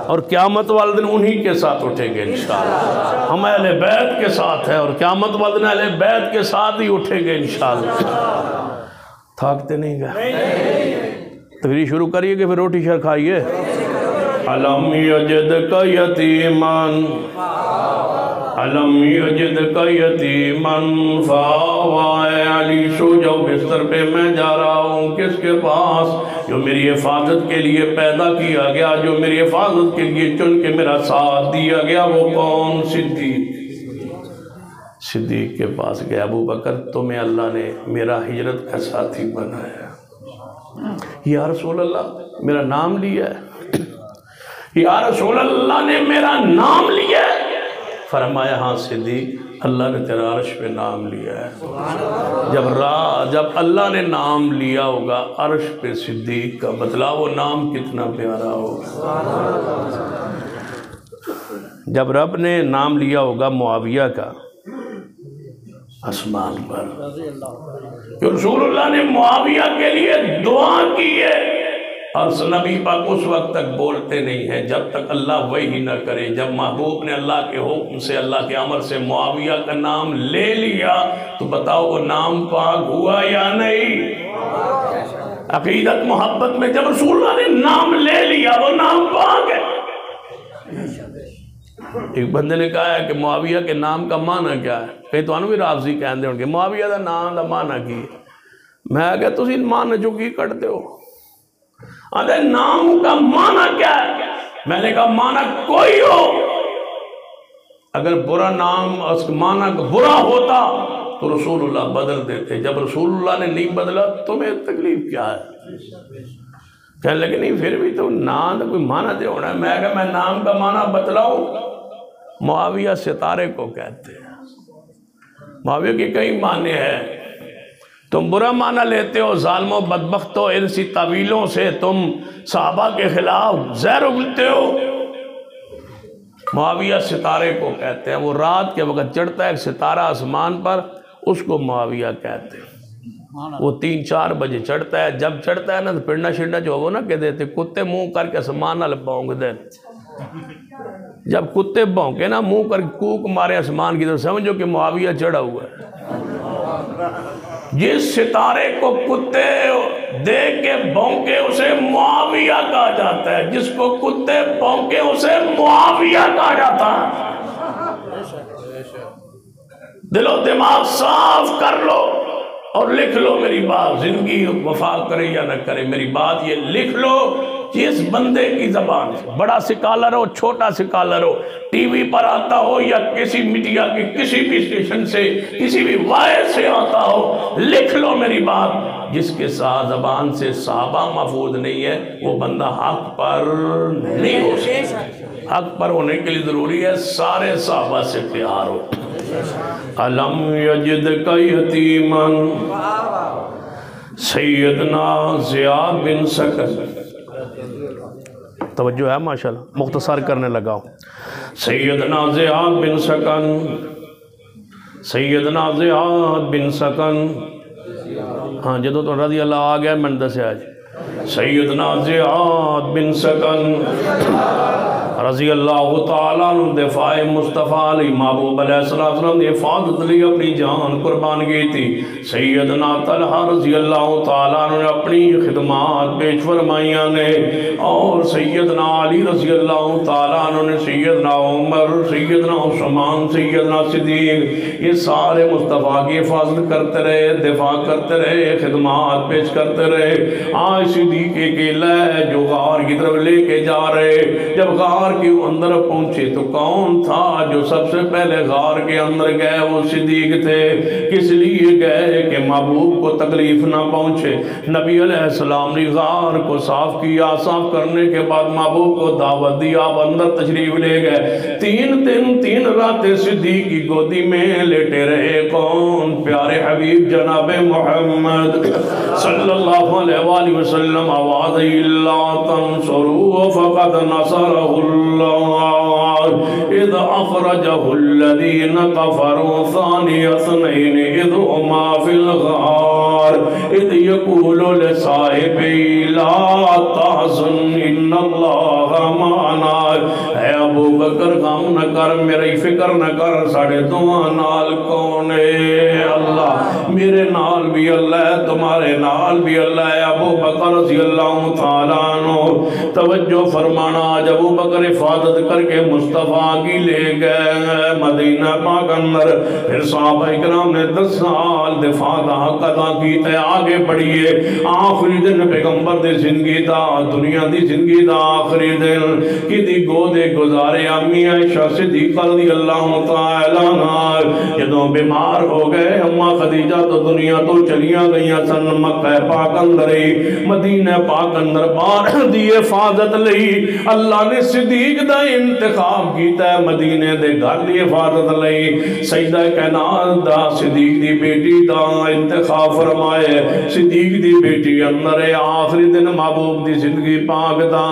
اور قیامت والے دن انہی کے ساتھ اٹھیں گے انشاءاللہ. ہم اہل بیت کے ساتھ ہیں، اور قیامت والے دن اہل بیت کے ساتھ ہی اٹھیں گے انشاءاللہ. تھاکتے نہیں گئے؟ تقریر شروع کریے کہ پھر روٹی شر کھائیے. علم یجدک یتیمن، علم یجدک یتیمن فاوائے. علی سو جاؤ بستر پہ، میں جا رہا ہوں کس کے پاس؟ جو میری حفاظت کے لیے پیدا کیا گیا، جو میری حفاظت کے لیے چن کے میرا ساتھ دیا گیا. وہ کون؟ صدیق. صدیق کے پاس گیا. ابو بکر، تمہیں اللہ نے میرا ہجرت کا ساتھی بنایا. یا رسول اللہ میرا نام لیا ہے؟ یا رسول اللہ نے میرا نام لیا ہے؟ فرمایا ہاں صدیق، اللہ نے تیرا عرش پہ نام لیا ہے. جب اللہ نے نام لیا ہوگا عرش پہ صدیق کا، بتلا وہ نام کتنا پیارا ہوگا. جب رب نے نام لیا ہوگا معاویہ کا آسمان پر، کہ رسول اللہ نے معاویہ کے لیے دعا کی ہے. اور نبی پاک اس وقت تک بولتے نہیں ہیں جب تک اللہ وحی نہ کرے. جب محبوب نے اللہ کے حکم سے، اللہ کے امر سے معاویہ کا نام لے لیا تو بتاؤ وہ نام پاک ہوا یا نہیں؟ عقیدت محبت میں جب رسول اللہ نے نام لے لیا وہ نام پاک ہے. ایک بندے نے کہا ہے کہ معاویہ کے نام کا معنی کیا ہے؟ کہیں تو انہوں بھی رافضی کہندے ہوں کہ معاویہ دا نام دا معنی کی. میں کہا تو اسی معنی جو کی کرتے ہو. آدھے نام کا معنی کیا ہے؟ میں نے کہا معنی کوئی ہو، اگر برا نام اس کا معنی برا ہوتا تو رسول اللہ بدل دیتے. جب رسول اللہ نے نہیں بدلا تمہیں تکلیف کیا ہے؟ کہنے لگے نہیں پھر بھی تو نام دا کوئی معنی دے ہونا ہے. میں کہا میں نام کا معنی بتلاؤں. معاویہ ستارے کو کہتے ہیں. معاویہ کی کئی معنی ہیں. تم برا معنی لیتے ہو، ظالموں بدبختوں انسی طویلوں سے تم صحابہ کے خلاف زہر اگلتے ہو. معاویہ ستارے کو کہتے ہیں. وہ رات کے وقت چڑھتا ہے ایک ستارہ آسمان پر، اس کو معاویہ کہتے ہیں. وہ 3-4 بجے چڑھتا ہے. جب چڑھتا ہے نا تو پڑنا شڑنا جو وہ نہ کہہ دیتے کتے منہ کر کے آسمان نہ بھونک دیں. جب کتے بھونکے نا منہ کر کوک مارے آسمان کی طرف، سمجھو کہ معاویہ چڑھا ہوا ہے. جس ستارے کو کتے دیکھ کے بھونکے اسے معاویہ کہا جاتا ہے. جس کو کتے بھونکے اسے معاویہ کہا جاتا ہے. دل و دماغ صاف کر لو اور لکھ لو میری بات. زندگی وفا کرے یا نہ کرے، میری بات یہ لکھ لو. جس بندے کی زبان سے، بڑا سکالر ہو چھوٹا سکالر ہو، ٹی وی پر آتا ہو یا کسی میڈیا کی کسی بھی اسٹیشن سے کسی بھی وائس سے آتا ہو، لکھ لو میری بات. جس کے ساتھ زبان سے صحابہ محفوظ نہیں ہے وہ بندہ حق پر نہیں ہو سکتا. حق پر ہونے کے لیے ضروری ہے سارے صحابہ سے پیار ہو. علم یجدک یتیمن، سیدنا زیاد بن سکن. توجہ ہے ماشاءاللہ، مختصر کرنے لگا ہوں. سیدنا زیاد بن سکن سیدنا زیاد بن سکن ہاں جدو تو رضی اللہ آ گیا من دسے آج سیدنا زیاد بن سکن رضی اللہ تعالیٰ عنہ دفاع مصطفیٰ علیہ محبوب علیہ السلام نے حفاظت لی اپنی جان قربان کی تھی سیدنا طلحہ رضی اللہ تعالیٰ عنہ نے اپنی خدمات پیش فرمائیاں نے اور سیدنا علی رضی اللہ تعالیٰ عنہ نے سیدنا عمر سیدنا عثمان سیدنا صدیق یہ سارے مصطفیٰ کی حفاظت کرتے رہے دفاع کرتے رہے خدمات پیش کرتے رہے آج صدیق اکیلا ہے جو غار کی طرف لے کے جا رہے جب غار کے اندر پہنچے تو کون تھا جو سب سے پہلے غار کے اندر گئے وہ صدیق تھے کس لیے گئے کہ محبوب کو تکلیف نہ پہنچے نبی علیہ السلام نے غار کو صاف کیا صاف کرنے کے بعد محبوب کو دعوت دی آپ اندر تشریف لے گئے 3 دن 3 راتیں صدیق کی گودی میں لیٹے رہے کون پیارے حبیب جناب محمد صلی اللہ علیہ وآلہ وسلم آواز اللہ تنصروا فقد نصرہ اذ اخرجه الذين كفروا ثاني اثنين اذ هما في الغار اذ يقول لصاحبه لا تحزن ان الله معنا اے ابو بکر غم نہ کر میری فکر نہ کر ساڑھے دعا نال کونے اللہ میرے نال بھی اللہ ہے تمہارے نال بھی اللہ ہے ابو بکر رضی اللہ تعالیٰ عنہ توجہ فرمانا جب ابو بکر حفاظت کر کے مصطفیٰ کی لے گئے مدینہ پاک اندر پھر صحابہ اکرام نے 10 سال دفاع دا حق ادا کیتے آگے بڑھئے آخری دن پیغمبر دے زندگی دا دنیا دی زندگی دا آخری دن کی دی گودے گزارے امی عائشہ صدیقہ رضی اللہ تعالیٰ عنہ جدوں بیمار ہو گئے اماں خدیجہ تو دنیا تو چلیاں گئیاں سن مکہ پاک اندر مدینہ پاک اندر بار دی حفاظت لئی اللہ نے صدیق دا انتخاب کیتا ہے مدینہ دے گھر دی حفاظت لئی سیدہ کائنات دا صدیق دی بیٹی دا انتخاب فرمائے صدیق دی بیٹی اندر آخری دن محبوب دی زندگی پاک دا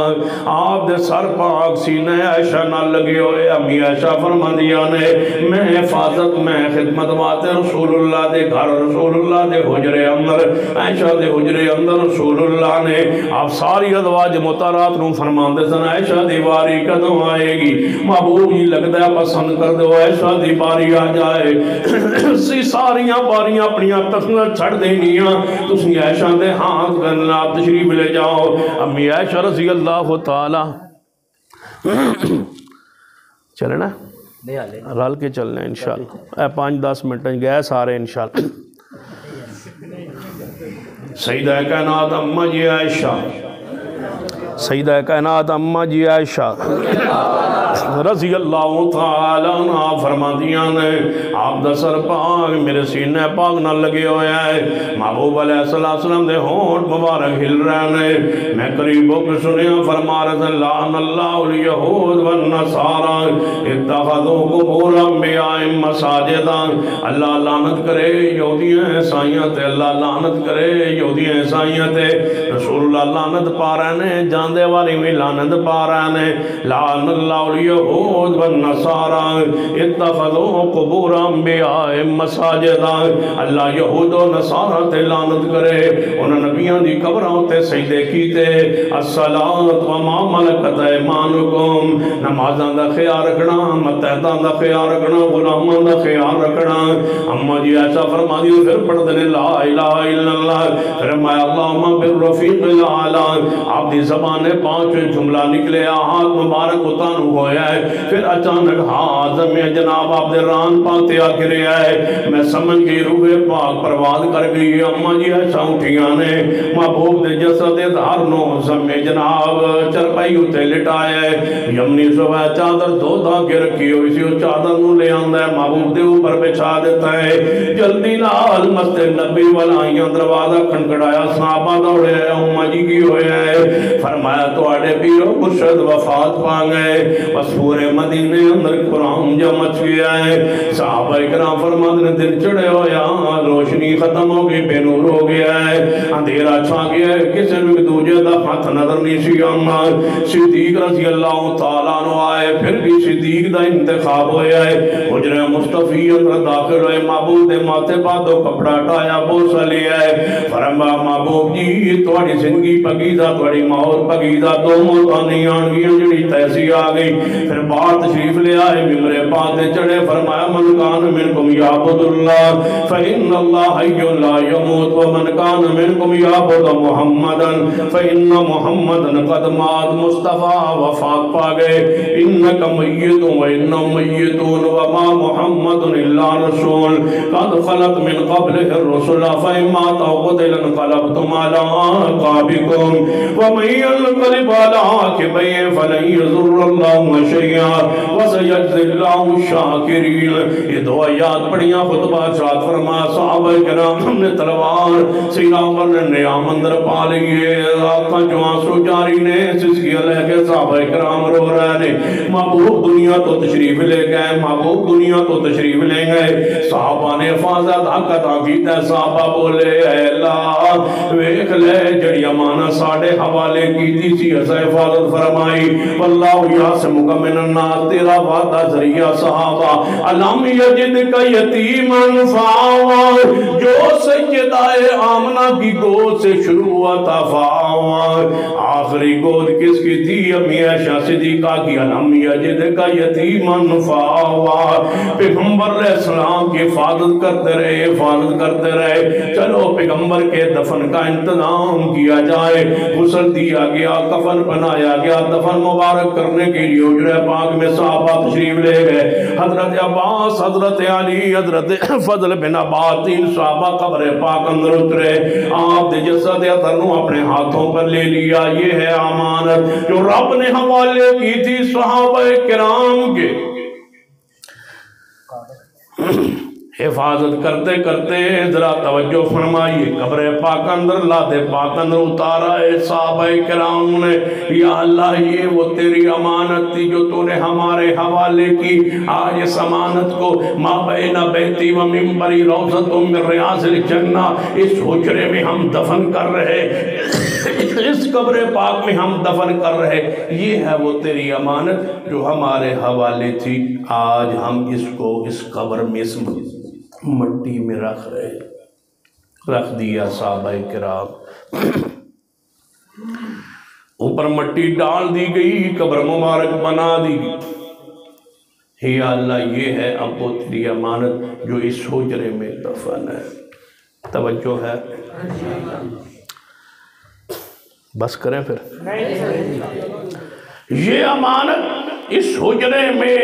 آپ دے سر پاک سینہ عائشہ نہ لگے ہوئے امی عائشہ فرما دیا نے میں حفاظت میں خدمت بات رسول اللہ دے گھر رسول اللہ دے حجرے اندر عائشہ دے حجرے اندر رسول اللہ نے آپ ساری ادواج مطارات نو فرمان دے سن عائشہ دی باری کدوں آئے گی محبوب ہی لگتا ہے پسند کر دے عائشہ دی باری آ جائے ساریاں باریاں اپنی آپ تسنہ چھڑ دینیاں تسی عائشہ دے ہاتھ کرنا آپ تشریف لے جاؤ امی عائشہ رضی اللہ تعالی چلنا رل کے چلنا انشاءاللہ 5-10 منٹ گئے سارے انشاءاللہ سیدہ کائنات اماں جی عائشہ سیدہ کائنات اماں جی عائشہ رضی اللہ تعالیٰ عنہ فرما دیا نے آپ دا سر پاک میرے سینے پاک نہ لگے ہوئے ہیں محبوب علیہ السلام دے ہونٹ مبارک ہل رہے ہیں میں قریبوں کے سنیا فرما رہے ہیں لعن اللہ الیہود والنصارى اتخذوا قبور انبیاء مساجدا اللہ لعنت کرے یہودیاں عیسائیاں تے اللہ لعنت کرے یہودیاں عیسائیاں تے رسول اللہ لعنت پا رہے ہیں جاندے والی میں لعنت پا رہے ہیں لعن اللہ الیہود والنصارى اتخذوا قبور انبیاء مساجدا اللہ یہود و نصارہ تے لعنت کرے انہوں نبیاں دی قبروں تے سجدے کیتے الصلاۃ وما ملکت ایمانکم نمازاں دا خیال رکھنا متحداں دا خیال رکھنا غلاماں دا خیال رکھنا اما جی ایسا فرما دیو پھر پڑھ دنے لا الہ الا اللہ فرمایا اللہم بالرفیق الاعلی آپ دی زبان 5 جملہ نکلے ہاتھ مبارک اتانو ہویا ہے پھر اچانک حاضم جناب آپ دے ران پاتے آ گرے آئے میں سمجھ گئی روح پاک پرواز کر گئی اما جی ایسا اٹھیاں نے محبوب دے جسد دھار نو زمیں جناب چرپائی ہوتے لٹائے یمنی صبح چادر دو دھاگے رکھی ہوئی سی چادر نو لے آندہ ہے محبوب دے اوپر بچھا دیتا ہے جلدی نال مسجد نبی والائیاں دروازہ کھنکڑایا صحابہ دوڑے اما جی کی ہوئے ہیں فرمایا تو آڑے پیرو مرشد وفات پا گئے بس پورے مدینے اندر قرآن جو مچ گیا ہے صحابہ اکرام فرماتے ہیں دن چڑے ہو یا روشنی ختم ہو گئی بے نور ہو گیا ہے اندھیرا چھا گیا ہے کسی بھی دوجہ دا ہاتھ نظر نہیں سی آنا صدیق رضی اللہ تعالیٰ عنہ آئے پھر بھی صدیق دا انتخاب ہویا ہے حجر مصطفی اندر داخل ہوئے محبوب دے ماتے پاتو کپڑا ٹایا بوسا لیا ہے فرما محبوب جی توڑی زندگی پگیدہ توڑی موت پگیدہ دو موتاں نہیں آنگی انجڑی تیسی آگئی پھر بار تشریف لے آئے ممرے پاتے چڑھے فرمایا من کان منکم یعبد اللہ فإن اللہ حی لا یموت ومن کان منکم یعبد محمدا فإن محمدا قد مات مصطفیٰ وفات پا گئے انکا میت وإنہم میتون وما محمد الا رسول قد خلط من قبلہ الرسول فإما قتل انقلبتم على أعقابكم ومن ينقلب على عاقبيه فلن يضر الله شيئا وسيجزي الله الشاكرين یہ دو آیات پڑھیاں خطبہ ارشاد فرما صحابہ کرام ہم نے تلوار سینہ عمر نے نیام اندر پا لیے آقا جو آنسو جاری نے سسکی علیہ کے صحابہ کرام رو رہے نے محبوب دنیا تو تشریف لے گئے محبوب دنیا تو تشریف لے گئے صحابہ نے حفاظت حق ادا کیتا ہے صحابہ بولے اے اللہ ویکھ لے جڑی امانہ ساڑھے حوالے کی تھی سی ایسا حفاظت فرمائی واللہ یاسمک من الناس تیرا وعدہ ذریعہ صحابہ علم یجد کا یتیما فآوا جو سیدہ آمنہ کی گود سے شروع ہوا تھا فآوا آخری گود کس کی تھی امی عائشہ صدیقہ کی علم یجد کا یتیما فآوا پیغمبر علیہ السلام کی حفاظت کرتے رہے چلو پیغمبر کے دفن کا انتظام کیا جائے غسل دیا گیا کفن بنایا گیا دفن مبارک کرنے کے لیے حجرہ پاک میں صحابہ تشریف لے گئے حضرت عباس حضرت علی حضرت فضل بن عباس تین صحابہ قبر پاک اندر اترے آپ نے جسد اطرنو اپنے ہاتھوں پر لے لیا یہ ہے امانت جو رب نے حوالے کی تھی صحابہ کرام کے حفاظت کرتے کرتے ذرا توجہ فرمائیے قبر پاک اندر لادے پاک اندر اتارا ہے صحابہ کرام نے یا اللہ یہ وہ تیری امانت تھی جو تو نے ہمارے حوالے کی آج اس امانت کو ما بین بیتی و منبری روضۃ من ریاض الجنہ اس حجرے میں ہم دفن کر رہے اس قبر پاک میں ہم دفن کر رہے یہ ہے وہ تیری امانت جو ہمارے حوالے تھی آج ہم اس کو اس قبر میں مٹی میں رکھ دیا صحابہ کرام اوپر مٹی ڈال دی گئی قبر مبارک بنا دی گئی یا اللہ یہ ہے اب وہ تیری امانت جو اس حجرے میں دفن ہے توجہ ہے بس کریں پھر یہ امانت اس حجرے میں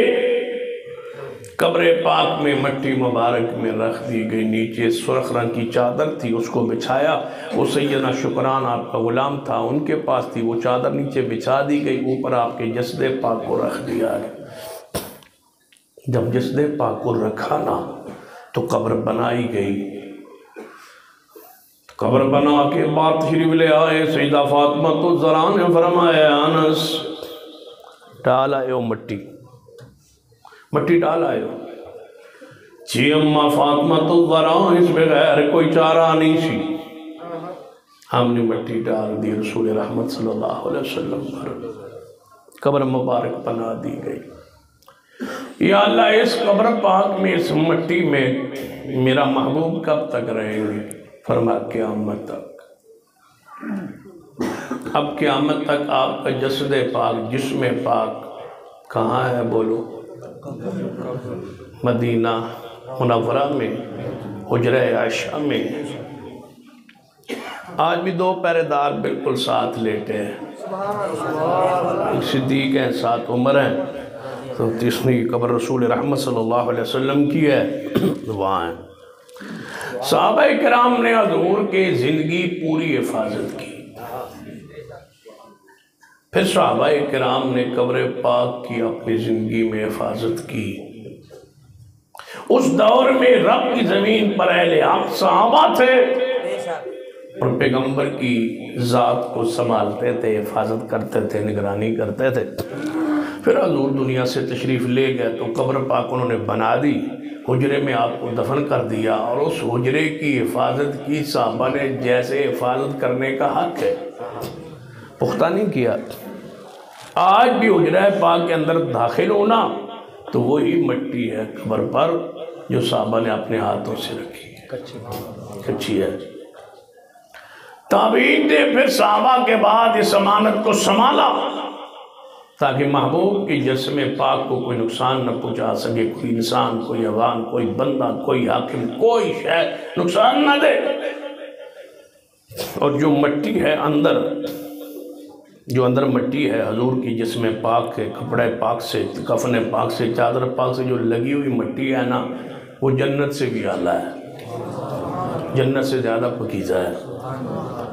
قبر پاک میں مٹی مبارک میں رکھ دی گئی نیچے سرخ رنگ کی چادر تھی اس کو بچھایا وہ سیدنا شکران آپ کا غلام تھا ان کے پاس تھی وہ چادر نیچے بچھا دی گئی اوپر آپ کے جسد پاک کو رکھ دیا گیا جب جسد پاک کو رکھا نا تو قبر بنائی گئی قبر بنا کے بعد تشریف لے آئے سیدہ فاطمہ الزہرا نے فرمایا انس ڈال آئے ہو مٹی ڈال آئے ہو جی اماں فاطمہ الزہرا اس بغیر کوئی چارہ نہیں سی ہم نے مٹی ڈال دی رسول رحمت صلی اللہ علیہ وسلم پر قبر مبارک بنا دی گئی یا اللہ اس قبر پاک میں اس مٹی میں میرا محبوب کب تک رہیں گے فرما قیامت تک اب قیامت تک آپ کا جسد پاک جسم پاک کہاں ہے بولو مدینہ منورہ میں حجرہ عائشہ میں آج بھی دو پہرے دار بالکل ساتھ لیٹے ہیں ایک صدیق ہیں ساتھ عمر ہیں تو تیسری قبر رسول رحمت صلی اللہ علیہ وسلم کی ہے وہاں ہیں صحابہ کرام نے حضور کے زندگی پوری حفاظت کی پھر صحابہ کرام نے قبر پاک کی اپنی زندگی میں حفاظت کی اس دور میں رب کی زمین پر اہل حق صحابہ تھے اور پیغمبر کی ذات کو سنبھالتے تھے، حفاظت کرتے تھے، نگرانی کرتے تھے۔ پھر حضور دنیا سے تشریف لے گئے تو قبر پاک انہوں نے بنا دی، حجرے میں آپ کو دفن کر دیا، اور اس حجرے کی حفاظت کی صحابہ نے جیسے حفاظت کرنے کا حق ہے، پختہ نہیں کیا۔ آج بھی حجرہ پاک کے اندر داخل ہونا تو وہی مٹی ہے قبر پر جو صحابہ نے اپنے ہاتھوں سے رکھی ہے، کچی ہے۔ تابعین نے پھر صحابہ کے بعد اس امانت کو سنبھالا تاکہ محبوب کی جسم پاک کو کوئی نقصان نہ پہنچا سکے، کوئی انسان، کوئی عوام، کوئی بندہ، کوئی حاکم، کوئی شے نقصان نہ دے۔ اور جو مٹی ہے اندر، جو اندر مٹی ہے حضور کی جسم پاک کے کپڑے پاک سے، کفن پاک سے، چادر پاک سے جو لگی ہوئی مٹی ہے نا، وہ جنت سے بھی اعلیٰ ہے، جنت سے زیادہ پکیزہ ہے،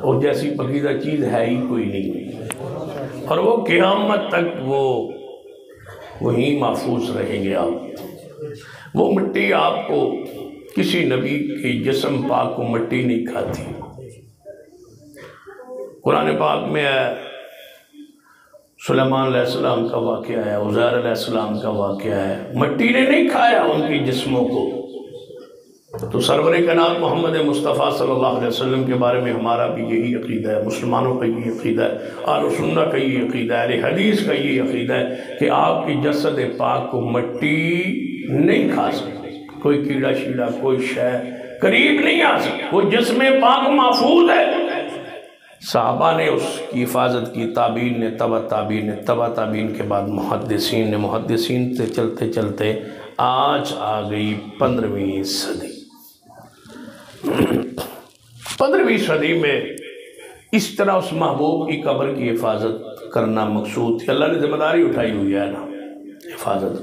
اور جیسی پکیزہ چیز ہے ہی کوئی نہیں، اور وہ قیامت تک وہ وہیں محفوظ رہیں گے۔ آپ وہ مٹی آپ کو، کسی نبی کی جسم پاک کو مٹی نہیں کھاتی۔ قرآن پاک میں ہے سلیمان علیہ السلام کا واقعہ ہے، عزیر علیہ السلام کا واقعہ ہے، مٹی نے نہیں کھایا ان کی جسموں کو۔ تو سرور کائنات محمد مصطفیٰ صلی اللہ علیہ وسلم کے بارے میں ہمارا بھی یہی عقیدہ ہے، مسلمانوں کا یہی عقیدہ ہے، اہل سنت کا یہی عقیدہ ہے، اہل حدیث کا یہی عقیدہ ہے کہ آپ کی جسد پاک کو مٹی نہیں کھا سکتی، کوئی کیڑا شیڑا، کوئی شے قریب نہیں آ سکتی، وہ جسم پاک محفوظ ہے۔ صحابہ نے اس کی حفاظت کی، تابعین نے، تبع تابعین نے، تبع تابعین کے بعد محدثین نے، محدثین سے چلتے چلتے آج آ گئی 15ویں صدی۔ 15ویں صدی میں اس طرح اس محبوب کی قبر کی حفاظت کرنا مقصود تھی، اللہ نے ذمہ داری اٹھائی ہوئی ہے نا، حفاظت۔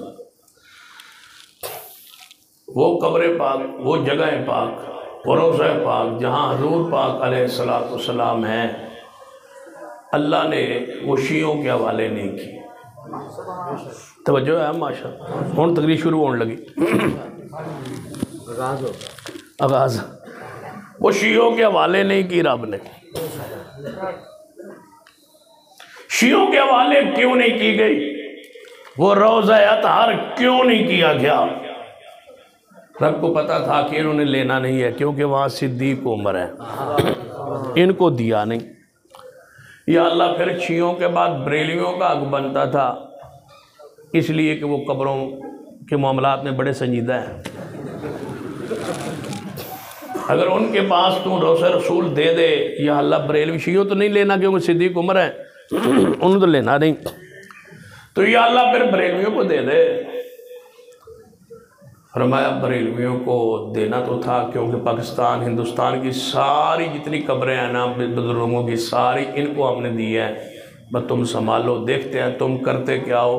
وہ قبر پاک، وہ جگہ پاک، وہ روضہ پاک جہاں حضور پاک علیہ السلام ہیں، اللہ نے وہ شیعوں کے حوالے نہیں کی۔ توجہ ہے ماشاء، ہون تقریر شروع ہونے لگی، آغاز، وہ شیعوں کے حوالے نہیں کی رب نے۔ شیعوں کے حوالے کیوں نہیں کی گئی؟ وہ روضہ اطہار کیوں نہیں کیا گیا؟ رب کو پتا تھا کہ انہوں نے لینا نہیں ہے، کیونکہ وہاں صدیق عمر ہے، ان کو دیا نہیں۔ یا اللہ پھر شیعوں کے بعد بریلیوں کا حق بنتا تھا، اس لیے کہ وہ قبروں کے معاملات میں بڑے سنجیدہ ہیں۔ اگر ان کے پاس تو روضہ رسول دے دے، یا اللہ بریلوی شیعوں تو نہیں لینا کیونکہ صدیق عمر ہے، انہوں تو لینا نہیں، تو یا اللہ پھر بریلویوں کو دے دے۔ فرمایا بریلویوں کو دینا تو تھا، کیونکہ پاکستان، ہندوستان کی ساری جتنی قبریں ہیں نا بزرگوں کی، ساری ان کو ہم نے دی ہے، بس تم سنبھالو، دیکھتے ہیں تم کرتے کیا ہو۔